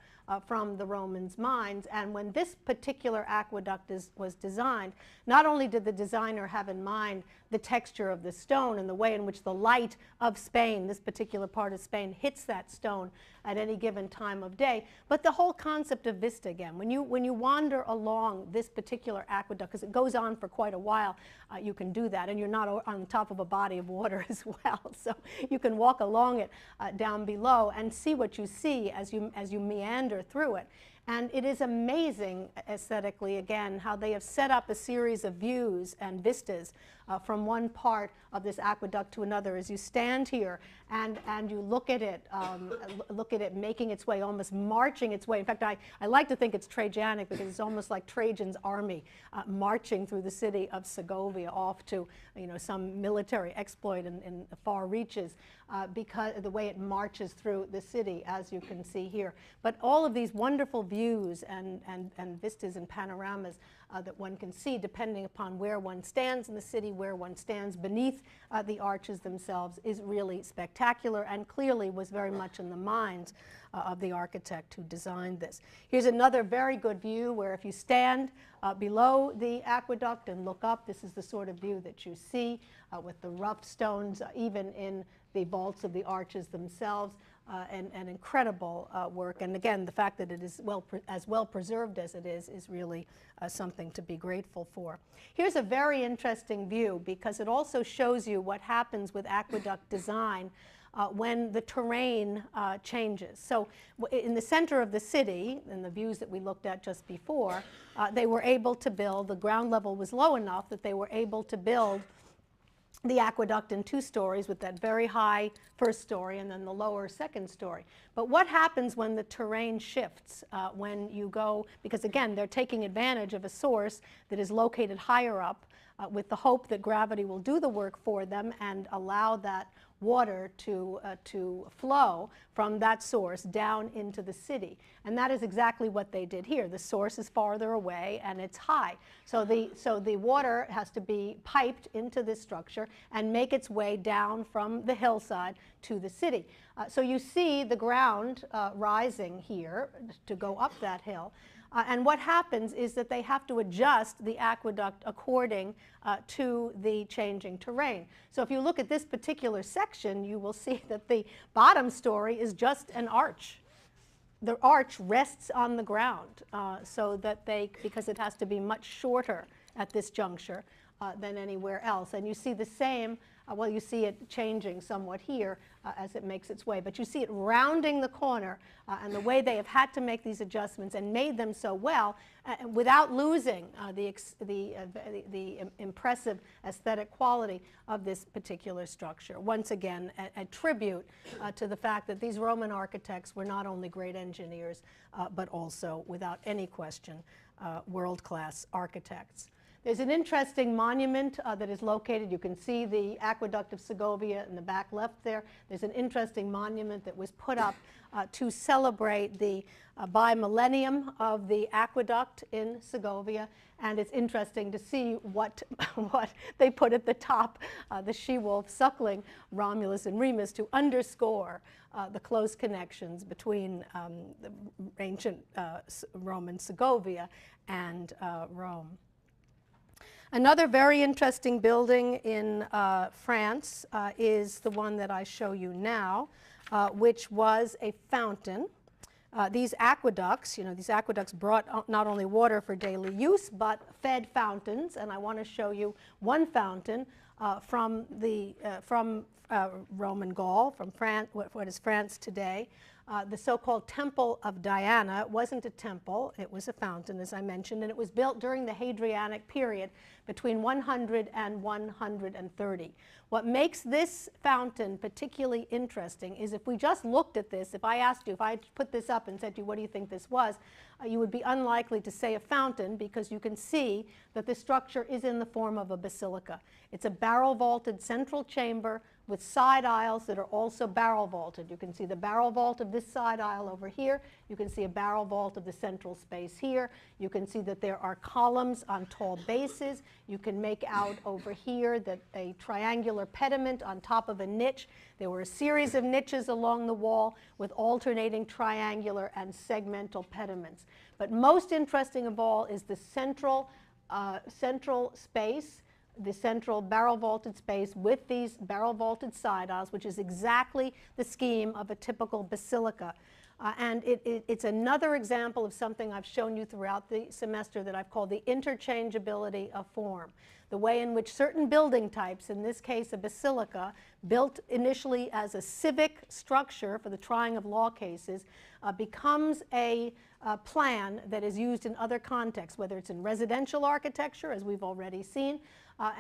from the Romans' minds. And when this particular aqueduct was designed, not only did the designer have in mind the texture of the stone and the way in which the light of Spain, this particular part of Spain, hits that stone at any given time of day, but the whole concept of vista again. When you wander along this particular aqueduct, because it goes on for quite a while, you can do that, and you're not on top of a body of water as well. So you can walk along it down below and see what you see as you meander through it. And it is amazing aesthetically, again, how they have set up a series of views and vistas from one part of this aqueduct to another. As you stand here and you look at it making its way, almost marching its way. In fact, I like to think it's Trajanic because it's almost like Trajan's army marching through the city of Segovia off to some military exploit in the far reaches, because of the way it marches through the city, as you can see here. But all of these wonderful views and vistas and panoramas that one can see depending upon where one stands in the city, where one stands beneath the arches themselves, is really spectacular and clearly was very much in the minds of the architect who designed this. Here's another very good view where if you stand below the aqueduct and look up, this is the sort of view that you see with the rough stones even in the vaults of the arches themselves. And incredible work. And again, the fact that it is as well preserved as it is really something to be grateful for. Here's a very interesting view because it also shows you what happens with aqueduct design when the terrain changes. So in the center of the city, in the views that we looked at just before, they were able to build, the ground level was low enough that they were able to build the aqueduct in 2 stories with that very high first story and then the lower second story. But what happens when the terrain shifts, when you go, because again, they're taking advantage of a source that is located higher up with the hope that gravity will do the work for them and allow that water to flow from that source down into the city. And that is exactly what they did here. The source is farther away and it's high. So the water has to be piped into this structure and make its way down from the hillside to the city. So you see the ground rising here to go up that hill. And what happens is that they have to adjust the aqueduct according to the changing terrain. So if you look at this particular section, you will see that the bottom story is just an arch. The arch rests on the ground so that because it has to be much shorter at this juncture than anywhere else. And you see the same, well, you see it changing somewhat here as it makes its way, but you see it rounding the corner, and the way they have had to make these adjustments and made them so well without losing the impressive aesthetic quality of this particular structure. Once again, a tribute to the fact that these Roman architects were not only great engineers, but also, without any question, world-class architects. There's an interesting monument that is located. You can see the Aqueduct of Segovia in the back left there. There's an interesting monument that was put up to celebrate the bi-millennium of the aqueduct in Segovia. And it's interesting to see what they put at the top, the she-wolf suckling Romulus and Remus, to underscore the close connections between the ancient Roman Segovia and Rome. Another very interesting building in France is the one that I show you now, which was a fountain. These aqueducts brought not only water for daily use, but fed fountains. And I want to show you one fountain from Roman Gaul, from France, what is France today. The so-called Temple of Diana. It wasn't a temple, it was a fountain, as I mentioned, and it was built during the Hadrianic period between 100 and 130. What makes this fountain particularly interesting is if we just looked at this, if I asked you, if I put this up and said to you, what do you think this was, you would be unlikely to say a fountain because you can see that the structure is in the form of a basilica. It's a barrel-vaulted central chamber with side aisles that are also barrel vaulted. You can see the barrel vault of this side aisle over here. You can see a barrel vault of the central space here. You can see that there are columns on tall bases. You can make out over here that a triangular pediment on top of a niche. There were a series of niches along the wall with alternating triangular and segmental pediments. But most interesting of all is the central space, the central barrel-vaulted space with these barrel-vaulted side aisles, which is exactly the scheme of a typical basilica. And it's another example of something I've shown you throughout the semester that I've called the interchangeability of form. The way in which certain building types, in this case a basilica, built initially as a civic structure for the trying of law cases, becomes a plan that is used in other contexts, whether it's in residential architecture, as we've already seen,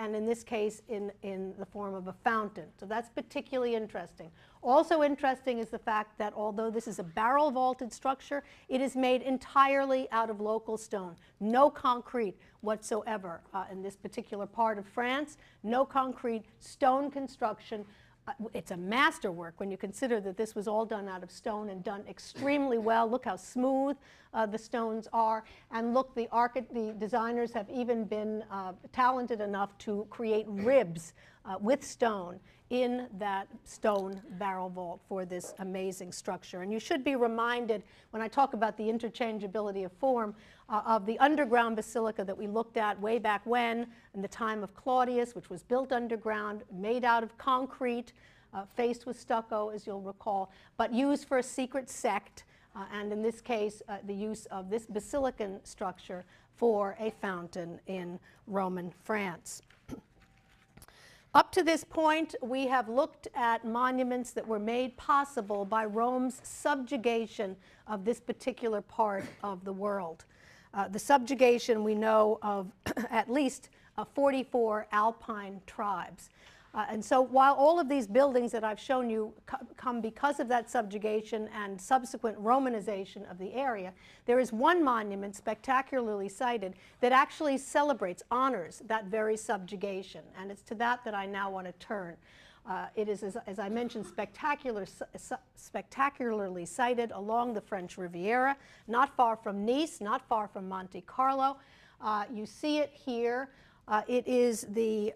and in this case in the form of a fountain. So that's particularly interesting. Also interesting is the fact that although this is a barrel vaulted structure, it is made entirely out of local stone. No concrete whatsoever in this particular part of France. No concrete, stone construction. It's a masterwork when you consider that this was all done out of stone and done extremely well. Look how smooth the stones are, and look, the designers have even been talented enough to create ribs with stone in that stone barrel vault for this amazing structure. And you should be reminded, when I talk about the interchangeability of form, of the underground basilica that we looked at way back when, in the time of Claudius, which was built underground, made out of concrete, faced with stucco, as you'll recall, but used for a secret sect, and in this case, the use of this basilican structure for a fountain in Roman France. Up to this point, we have looked at monuments that were made possible by Rome's subjugation of this particular part of the world. The subjugation, we know, of at least 44 Alpine tribes. And so while all of these buildings that I've shown you come because of that subjugation and subsequent Romanization of the area, there is one monument spectacularly sited that actually celebrates, honors that very subjugation. And it's to that that I now want to turn. It is, as I mentioned, spectacularly sited along the French Riviera, not far from Nice, not far from Monte Carlo. You see it here. It is the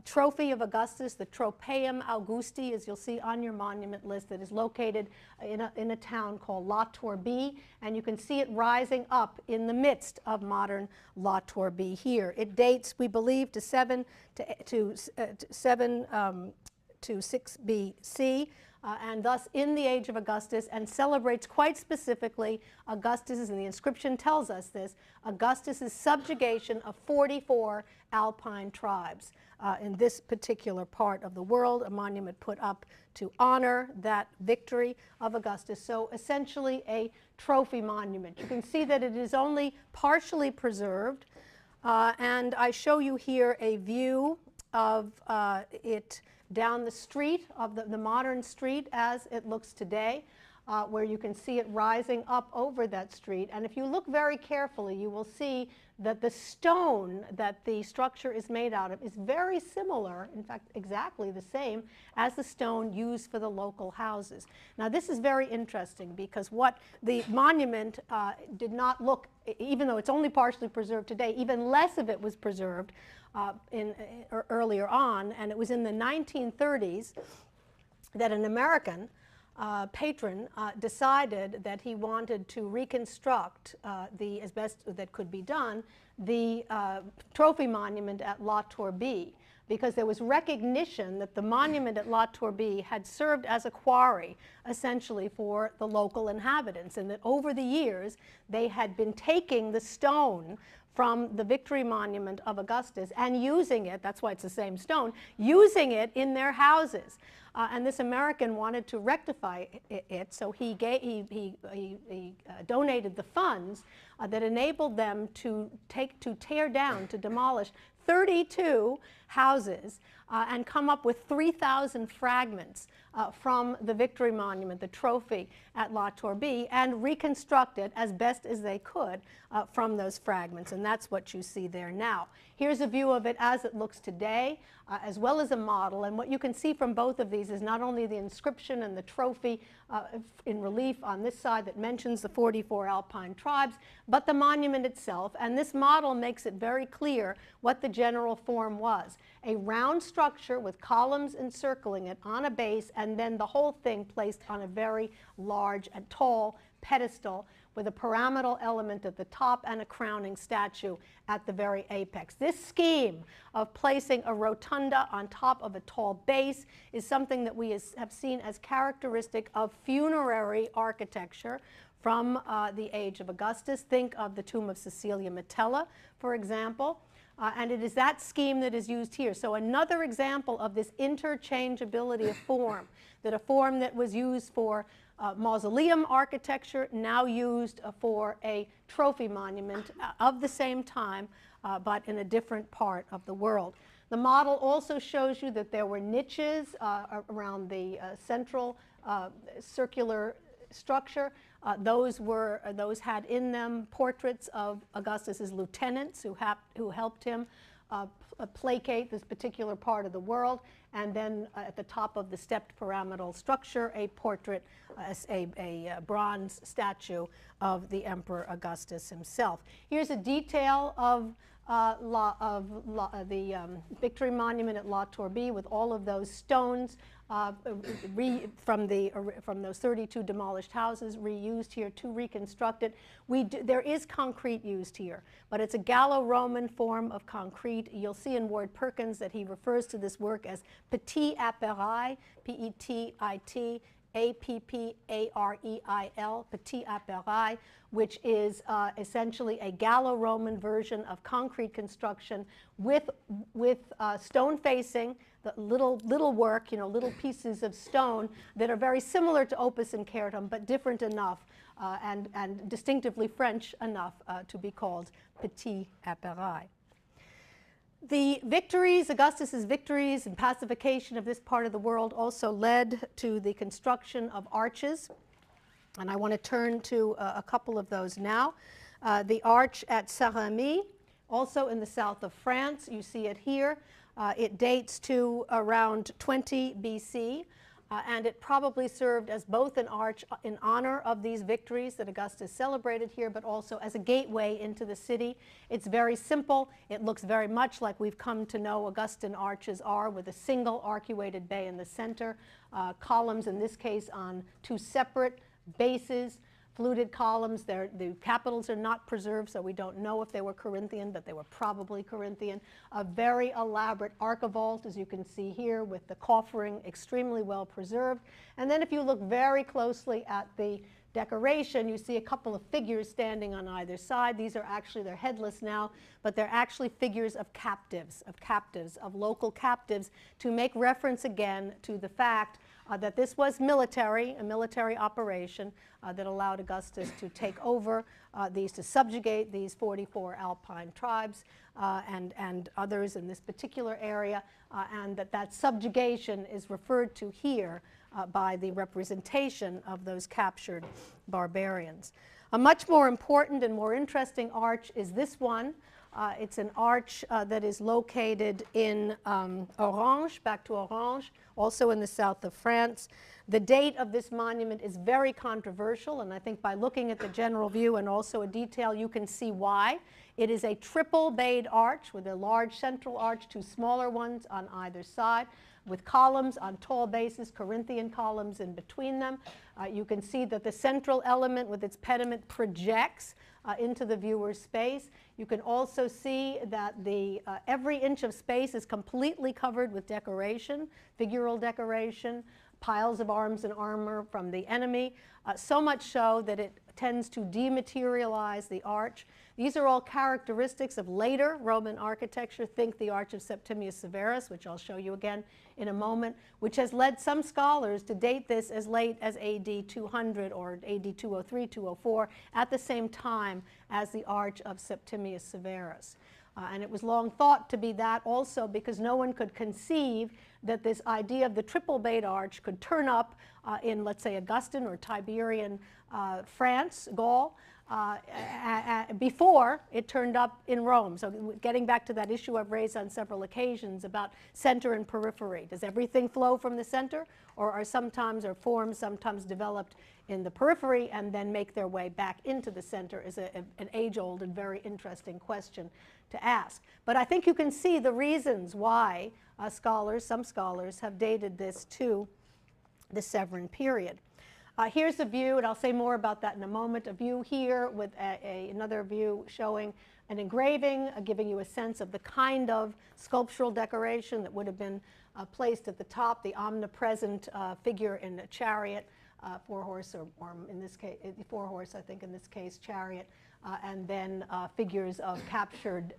trophy of Augustus, the Tropaeum Augusti, as you'll see on your monument list, that is located in a town called La Turbie, and you can see it rising up in the midst of modern La Turbie here. It dates, we believe, to 6 BC, and thus in the age of Augustus, and celebrates quite specifically Augustus's, and the inscription tells us this, Augustus's subjugation of 44 Alpine tribes in this particular part of the world, a monument put up to honor that victory of Augustus. So essentially a trophy monument. You can see that it is only partially preserved, and I show you here a view of it down the street, of the modern street as it looks today, where you can see it rising up over that street. And if you look very carefully, you will see that the stone that the structure is made out of is very similar, in fact exactly the same, as the stone used for the local houses. Now this is very interesting because what the monument did not look, even though it's only partially preserved today, even less of it was preserved earlier on, and it was in the 1930s that an American patron decided that he wanted to reconstruct as best that could be done, the trophy monument at La Turbie, because there was recognition that the monument at La Turbie had served as a quarry, essentially, for the local inhabitants, and that over the years they had been taking the stone from the victory monument of Augustus and using it, that's why it's the same stone, using it in their houses. And this American wanted to rectify it, so he donated the funds that enabled them to tear down, to demolish 32 houses and come up with 3,000 fragments from the victory monument, the trophy at La Turbie, and reconstruct it as best as they could from those fragments. And that's what you see there now. Here's a view of it as it looks today, as well as a model. And what you can see from both of these is not only the inscription and the trophy in relief on this side that mentions the 44 Alpine tribes, but the monument itself. And this model makes it very clear what the general form was. A round structure with columns encircling it on a base, and then the whole thing placed on a very large and tall pedestal with a pyramidal element at the top and a crowning statue at the very apex. This scheme of placing a rotunda on top of a tall base is something that we have seen as characteristic of funerary architecture from the age of Augustus. Think of the tomb of Cecilia Metella, for example. And it is that scheme that is used here. So another example of this interchangeability of form, that a form that was used for mausoleum architecture, now used for a trophy monument of the same time, but in a different part of the world. The model also shows you that there were niches around the central circular structure. Those had in them portraits of Augustus's lieutenants who helped him placate this particular part of the world, and then at the top of the stepped pyramidal structure, a portrait, a bronze statue of the Emperor Augustus himself. Here's a detail of the Victory Monument at La Turbie with all of those stones from those 32 demolished houses reused here to reconstruct it. There is concrete used here, but it's a Gallo-Roman form of concrete. You'll see in Ward Perkins that he refers to this work as Petit Appareil, P-E-T-I-T, A-P-P-A-R-E-I-L, Petit Appareil, which is essentially a Gallo-Roman version of concrete construction with stone facing, the little work, little pieces of stone that are very similar to opus incertum, but different enough and distinctively French enough to be called Petit Appareil. The victories, Augustus's victories and pacification of this part of the world also led to the construction of arches. And I want to turn to a couple of those now. The arch at Saint-Rémy, also in the south of France. You see it here. It dates to around 20 BC. And it probably served as both an arch in honor of these victories that Augustus celebrated here, but also as a gateway into the city. It's very simple. It looks very much like we've come to know Augustan arches are, with a single arcuated bay in the center, columns in this case on two separate bases, fluted columns. The capitals are not preserved, so we don't know if they were Corinthian, but they were probably Corinthian. A very elaborate archivolt, as you can see here, with the coffering extremely well preserved. And then if you look very closely at the decoration, you see a couple of figures standing on either side. These are actually, they're headless now, but they're actually figures of captives, of local captives, to make reference again to the fact that this was a military operation that allowed Augustus to take over to subjugate these 44 Alpine tribes and others in this particular area, and that subjugation is referred to here by the representation of those captured barbarians. A much more important and more interesting arch is this one. It's an arch that is located in Orange, back to Orange, also in the south of France. The date of this monument is very controversial, and I think by looking at the general view and also a detail, you can see why. It is a triple-bayed arch with a large central arch, two smaller ones on either side, with columns on tall bases, Corinthian columns in between them. You can see that the central element with its pediment projects into the viewer's space. You can also see that every inch of space is completely covered with decoration, figural decoration, piles of arms and armor from the enemy, so much so that it tends to dematerialize the arch. These are all characteristics of later Roman architecture. Think the Arch of Septimius Severus, which I'll show you again in a moment, which has led some scholars to date this as late as AD 200 or AD 203, 204, at the same time as the Arch of Septimius Severus. And it was long thought to be that also because no one could conceive that this idea of the triple-bayed arch could turn up in, let's say, Augustan or Tiberian France, Gaul, before it turned up in Rome. So getting back to that issue I've raised on several occasions about center and periphery. Does everything flow from the center, or are forms sometimes developed in the periphery and then make their way back into the center is an age-old and very interesting question to ask. But I think you can see the reasons why some scholars have dated this to the Severan period. Here's a view, and I'll say more about that in a moment, a view here with another view showing an engraving, giving you a sense of the kind of sculptural decoration that would have been placed at the top, the omnipresent figure in a chariot, four-horse, or in this case, four-horse, I think in this case, chariot, and then figures of captured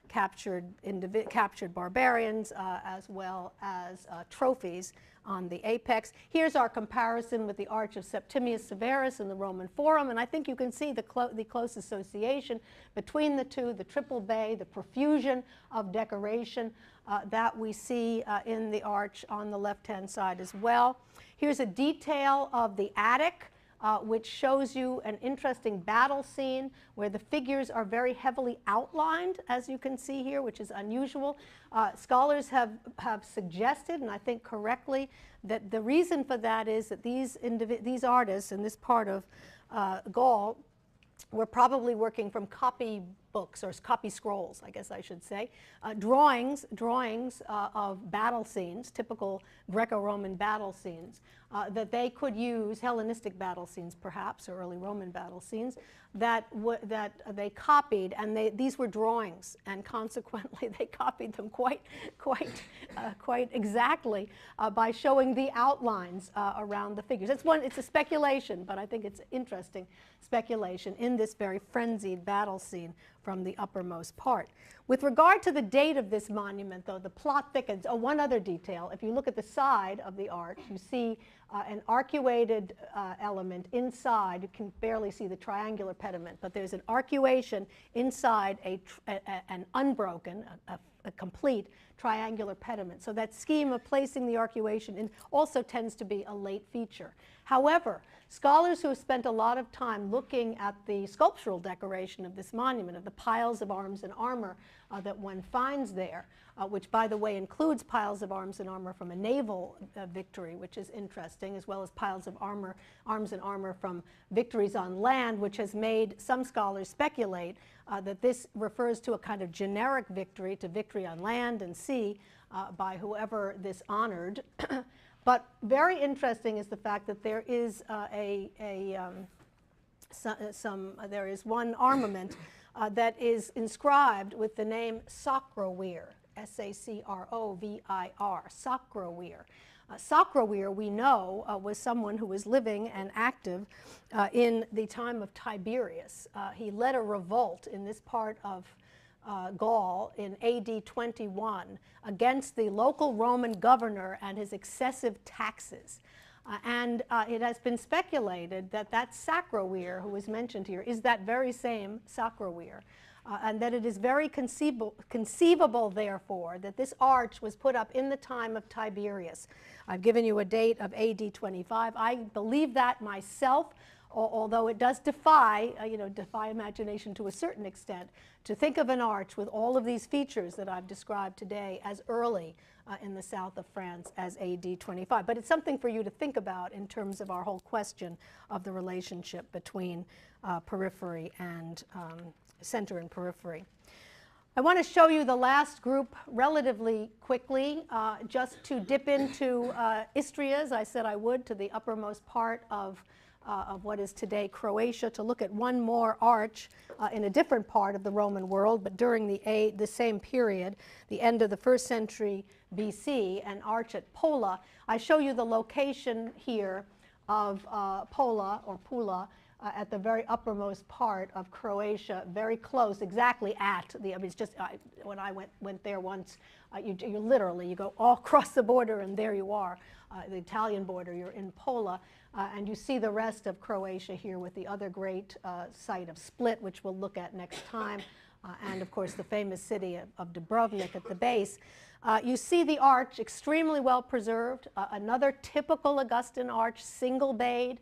captured barbarians as well as trophies on the apex. Here's our comparison with the Arch of Septimius Severus in the Roman Forum, and I think you can see the close association between the two, the triple bay, the profusion of decoration that we see in the arch on the left-hand side as well. Here's a detail of the attic, which shows you an interesting battle scene where the figures are very heavily outlined, as you can see here, which is unusual. Scholars have suggested, and I think correctly, that the reason for that is that these artists in this part of Gaul were probably working from copy books or copy scrolls, I guess I should say, drawings of battle scenes, typical Greco-Roman battle scenes, that they could use, Hellenistic battle scenes perhaps, or early Roman battle scenes, that they copied, and these were drawings, and consequently they copied them quite exactly by showing the outlines around the figures. It's a speculation, but I think it's interesting speculation in this very frenzied battle scene from the uppermost part. With regard to the date of this monument, though, the plot thickens. Oh, one other detail. If you look at the side of the arch, you see an arcuated element inside. You can barely see the triangular pediment, but there's an arcuation inside an unbroken, a complete triangular pediment. So that scheme of placing the arcuation in also tends to be a late feature. However, scholars who have spent a lot of time looking at the sculptural decoration of this monument, of the piles of arms and armor that one finds there, which, by the way, includes piles of arms and armor from a naval victory, which is interesting, as well as piles of arms and armor from victories on land, which has made some scholars speculate that this refers to a kind of generic victory, to victory on land and sea by whoever this honored. But very interesting is the fact that there is there is one armament that is inscribed with the name Sacrovir, S-A-C-R-O-V-I-R, Sacrovir. Sacrovir, we know, was someone who was living and active in the time of Tiberius. He led a revolt in this part of Gaul in AD 21 against the local Roman governor and his excessive taxes. And it has been speculated that that Sacrovir, who is mentioned here, is that very same Sacrovir. And that it is very conceivable, therefore, that this arch was put up in the time of Tiberius. I've given you a date of AD 25. I believe that myself, although it does defy imagination to a certain extent, to think of an arch with all of these features that I've described today as early in the south of France as AD 25. But it's something for you to think about in terms of our whole question of the relationship between periphery and center and periphery. I want to show you the last group relatively quickly, just to dip into Istria, as I said I would, to the uppermost part of what is today Croatia, to look at one more arch in a different part of the Roman world, but during the same period, the end of the 1st century BC, an arch at Pola. I show you the location here of Pola, or Pula, at the very uppermost part of Croatia, very close, exactly at the, I mean, it's just, when I went there once, you literally, you go all across the border and there you are, the Italian border, you're in Pola, and you see the rest of Croatia here with the other great site of Split, which we'll look at next time, and of course the famous city of Dubrovnik at the base. You see the arch extremely well preserved, another typical Augustan arch, single bayed,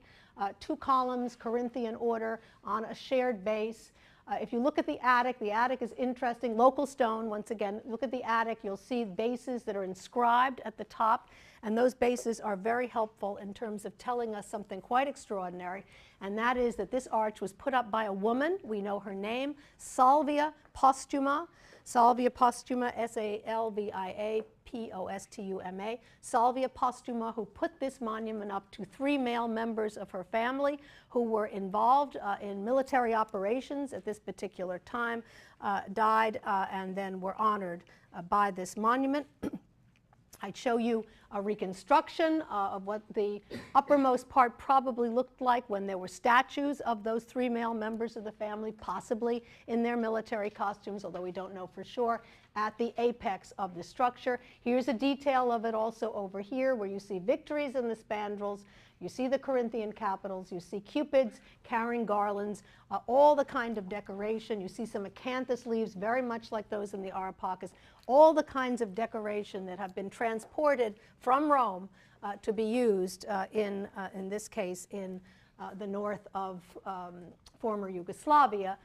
2 columns, Corinthian order, on a shared base. If you look at the attic is interesting. Local stone, once again, look at the attic. You'll see bases that are inscribed at the top, and those bases are very helpful in terms of telling us something quite extraordinary, and that is that this arch was put up by a woman. We know her name, Salvia Postuma. Salvia Postuma, S-A-L-V-I-A-P-O-S-T-U-M-A, Salvia Postuma, who put this monument up to 3 male members of her family who were involved in military operations at this particular time, died and then were honored by this monument. I'd show you a reconstruction of what the uppermost part probably looked like when there were statues of those 3 male members of the family, possibly in their military costumes, although we don't know for sure, at the apex of the structure. Here's a detail of it also over here, where you see victories in the spandrels, you see the Corinthian capitals, you see cupids carrying garlands, all the kind of decoration. You see some acanthus leaves, very much like those in the Areopagus, all the kinds of decoration that have been transported from Rome to be used in this case, in the north of former Yugoslavia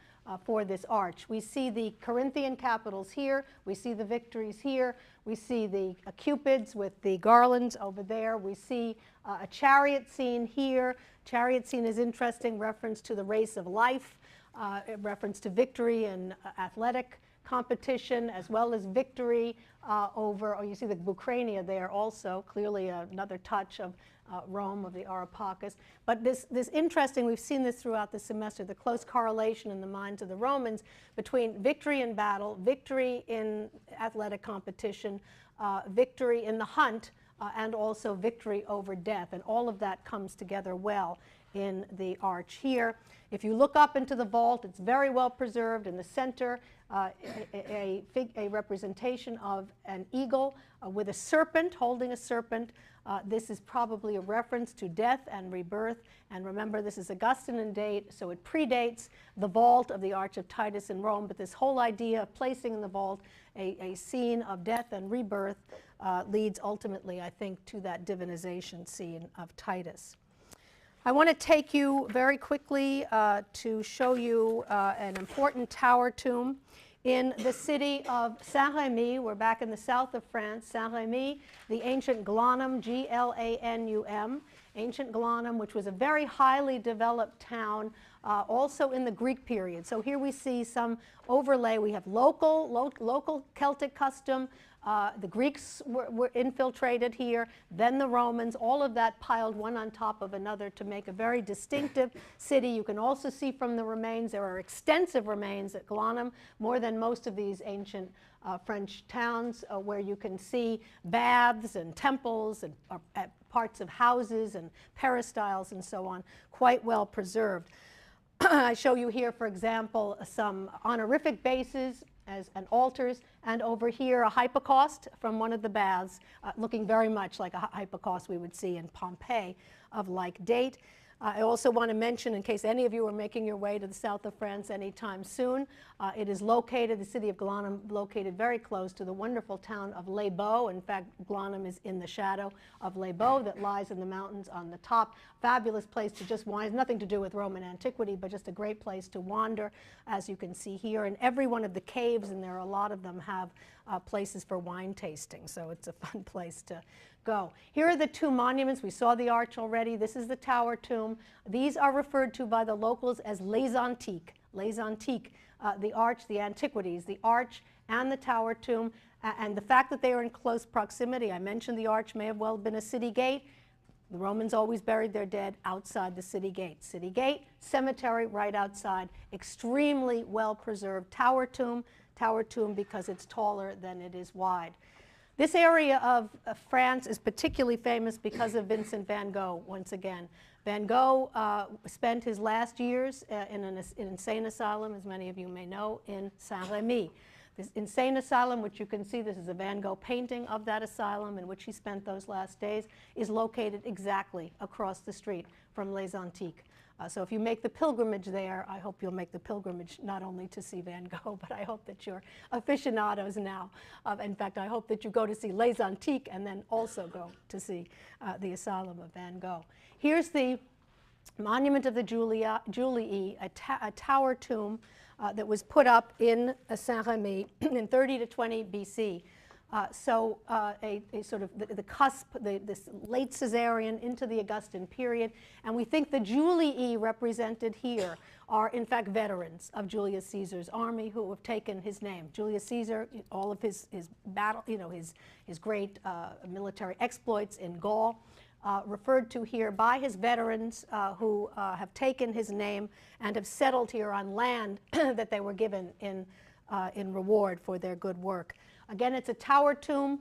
for this arch. We see the Corinthian capitals here, we see the victories here, we see the cupids with the garlands over there, we see a chariot scene here. Chariot scene is interesting, reference to the race of life, reference to victory in athletic competition, as well as victory over, you see the Bucrania there also, clearly another touch of Rome, of the Areopagus. But this interesting, we've seen this throughout the semester, the close correlation in the minds of the Romans between victory in battle, victory in athletic competition, victory in the hunt, and also victory over death. And all of that comes together well in the arch here. If you look up into the vault, it's very well preserved. In the center, a representation of an eagle with a serpent, holding a serpent. This is probably a reference to death and rebirth. And remember, this is Augustan in date, so it predates the vault of the Arch of Titus in Rome. But this whole idea of placing in the vault a scene of death and rebirth leads ultimately, I think, to that divinization scene of Titus. I want to take you very quickly to show you an important tower tomb in the city of Saint-Rémy. We're back in the south of France. Saint-Rémy, the ancient Glanum, G-L-A-N-U-M, ancient Glanum, which was a very highly developed town, also in the Greek period. So here we see some overlay. We have local Celtic custom. The Greeks were infiltrated here, then the Romans, all of that piled one on top of another to make a very distinctive city. You can also see from the remains, there are extensive remains at Glanum, more than most of these ancient French towns, where you can see baths and temples and parts of houses and peristyles and so on, quite well preserved. I show you here, for example, some honorific bases and altars, and over here a hypocaust from one of the baths, looking very much like a hypocaust we would see in Pompeii of like date. I also want to mention, in case any of you are making your way to the south of France anytime soon, it is located, the city of Glanum, located very close to the wonderful town of Les Baux. In fact, Glanum is in the shadow of Les Baux that lies in the mountains on the top. Fabulous place to just wander, nothing to do with Roman antiquity, but just a great place to wander, as you can see here. And every one of the caves, and there are a lot of them, have places for wine tasting, so it's a fun place to go. Here are the two monuments. We saw the arch already. This is the tower tomb. These are referred to by the locals as les antiques. Les antiques, the arch, the antiquities, the arch and the tower tomb. And the fact that they are in close proximity, I mentioned the arch may have well been a city gate. The Romans always buried their dead outside the city gate. City gate, cemetery right outside, extremely well preserved tower tomb because it's taller than it is wide. This area of France is particularly famous because of Vincent van Gogh, once again. Van Gogh spent his last years in an insane asylum, as many of you may know, in Saint-Rémy. This insane asylum, which you can see, this is a Van Gogh painting of that asylum in which he spent those last days, is located exactly across the street from Les Antiques. So if you make the pilgrimage there, I hope you'll make the pilgrimage not only to see Van Gogh, but I hope that you're aficionados now. In fact, I hope that you go to see Les Antiques and then also go to see the Asylum of Van Gogh. Here's the monument of the Julii, a tower tomb that was put up in Saint-Rémy in 30 to 20 BC. So a sort of the cusp, this late Caesarian into the Augustan period. And we think the Julii represented here are in fact veterans of Julius Caesar's army who have taken his name. Julius Caesar, all of his battle, his great military exploits in Gaul, referred to here by his veterans who have taken his name and have settled here on land that they were given in reward for their good work. Again, it's a tower tomb.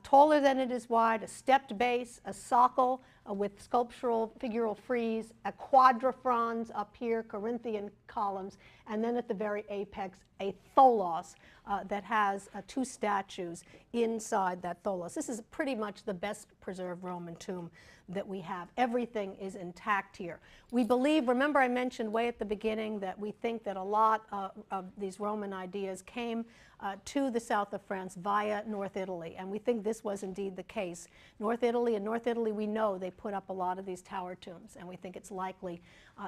taller than it is wide, a stepped base, a socle with sculptural figural frieze, a quadrafrons up here, Corinthian columns, and then at the very apex, a tholos that has 2 statues inside that tholos. This is pretty much the best preserved Roman tomb that we have. Everything is intact here. We believe, remember I mentioned way at the beginning that we think that a lot of these Roman ideas came to the south of France via North Italy, and we think this was indeed the case. North Italy, we know they put up a lot of these tower tombs, and we think it's likely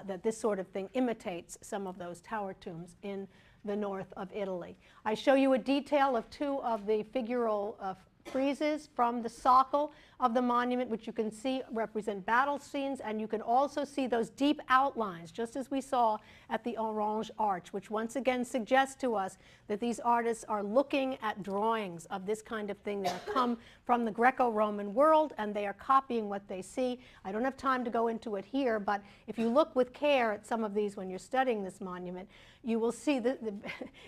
that this sort of thing imitates some of those tower tombs in the north of Italy. I show you a detail of 2 of the figural friezes from the socle of the monument, which you can see represent battle scenes, and you can also see those deep outlines, just as we saw at the Orange Arch, which once again suggests to us that these artists are looking at drawings of this kind of thing that have come from the Greco-Roman world, and they are copying what they see. I don't have time to go into it here, but if you look with care at some of these when you're studying this monument, you will see that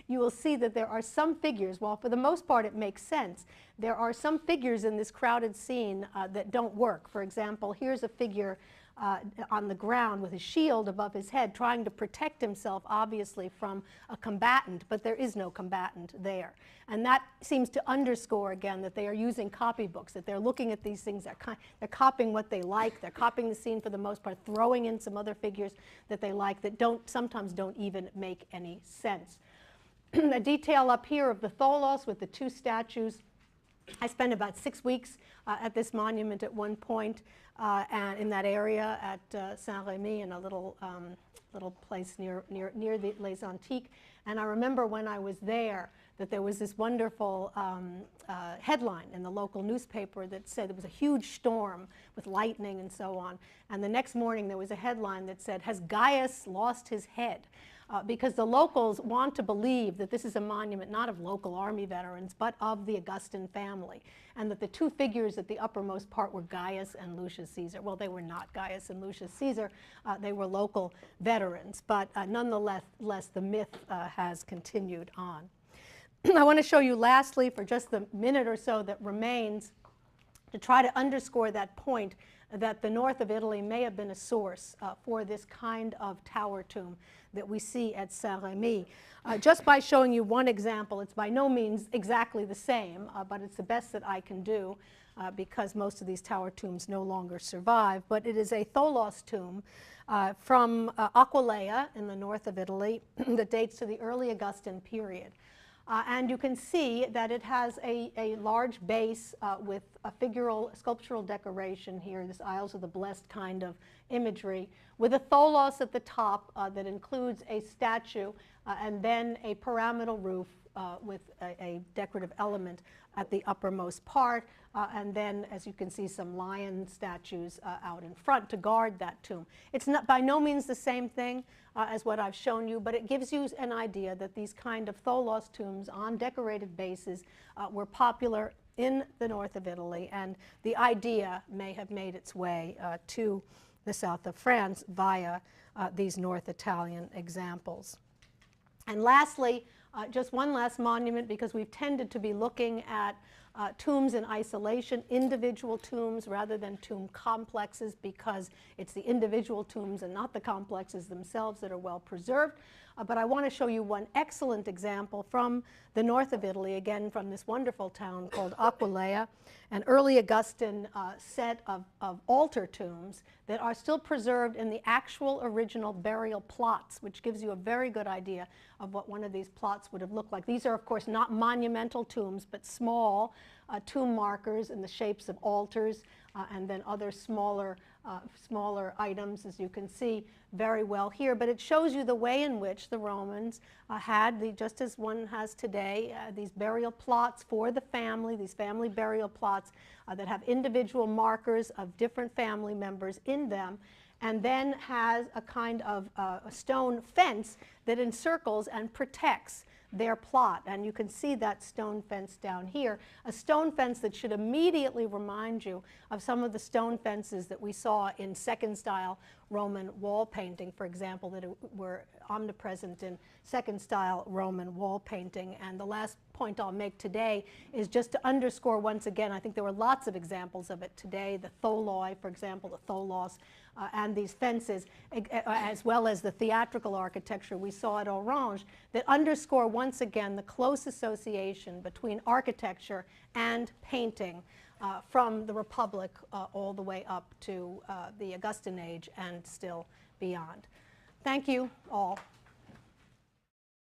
you will see that there are some figures, while for the most part it makes sense, there are some figures in this crowded scene that don't work. For example, here's a figure on the ground with a shield above his head trying to protect himself, obviously, from a combatant, but there is no combatant there. And that seems to underscore, again, that they are using copybooks, that they're looking at these things, they're copying what they like, they're copying the scene for the most part, throwing in some other figures that they like that sometimes don't even make any sense. A detail up here of the tholos with the 2 statues. I spent about 6 weeks at this monument at one point, and in that area at Saint-Rémy, in a little place near the Les Antiques. And I remember when I was there that there was this wonderful headline in the local newspaper that said there was a huge storm with lightning and so on. And the next morning there was a headline that said, "Has Gaius lost his head?" Because the locals want to believe that this is a monument not of local army veterans, but of the Augustan family, and that the 2 figures at the uppermost part were Gaius and Lucius Caesar. Well, they were not Gaius and Lucius Caesar. They were local veterans, but nonetheless, the myth has continued on. I want to show you lastly, for just the minute or so that remains, to try to underscore that point that the north of Italy may have been a source for this kind of tower tomb that we see at Saint-Rémy. Just by showing you one example, it's by no means exactly the same, but it's the best that I can do because most of these tower tombs no longer survive. But it is a tholos tomb from Aquileia in the north of Italy that dates to the early Augustan period. And you can see that it has a large base with a figural sculptural decoration here, this Isles of the Blessed kind of imagery, with a tholos at the top that includes a statue and then a pyramidal roof with a decorative element at the uppermost part, and then, as you can see, some lion statues out in front to guard that tomb. It's not by no means the same thing as what I've shown you, but it gives you an idea that these kind of tholos tombs on decorated bases were popular in the north of Italy, and the idea may have made its way to the south of France via these North Italian examples. And lastly, just one last monument, because we've tended to be looking at tombs in isolation, individual tombs rather than tomb complexes, because it's the individual tombs and not the complexes themselves that are well preserved. But I want to show you one excellent example from the north of Italy, again from this wonderful town called Aquileia, an early Augustan set of altar tombs that are still preserved in the actual original burial plots, which gives you a very good idea of what one of these plots would have looked like. These are, of course, not monumental tombs, but small tomb markers in the shapes of altars and then other smaller items, as you can see very well here. But it shows you the way in which the Romans had, just as one has today, these burial plots for the family, these family burial plots that have individual markers of different family members in them, and then has a kind of a stone fence that encircles and protects their plot. And you can see that stone fence down here, a stone fence that should immediately remind you of some of the stone fences that we saw in second style Roman wall painting, for example, that were omnipresent in second style Roman wall painting. And the last point I'll make today is just to underscore once again, I think there were lots of examples of it today, the tholoi, for example, the tholos, and these fences, as well as the theatrical architecture we saw at Orange, that underscore once again the close association between architecture and painting from the Republic all the way up to the Augustan Age and still beyond. Thank you all.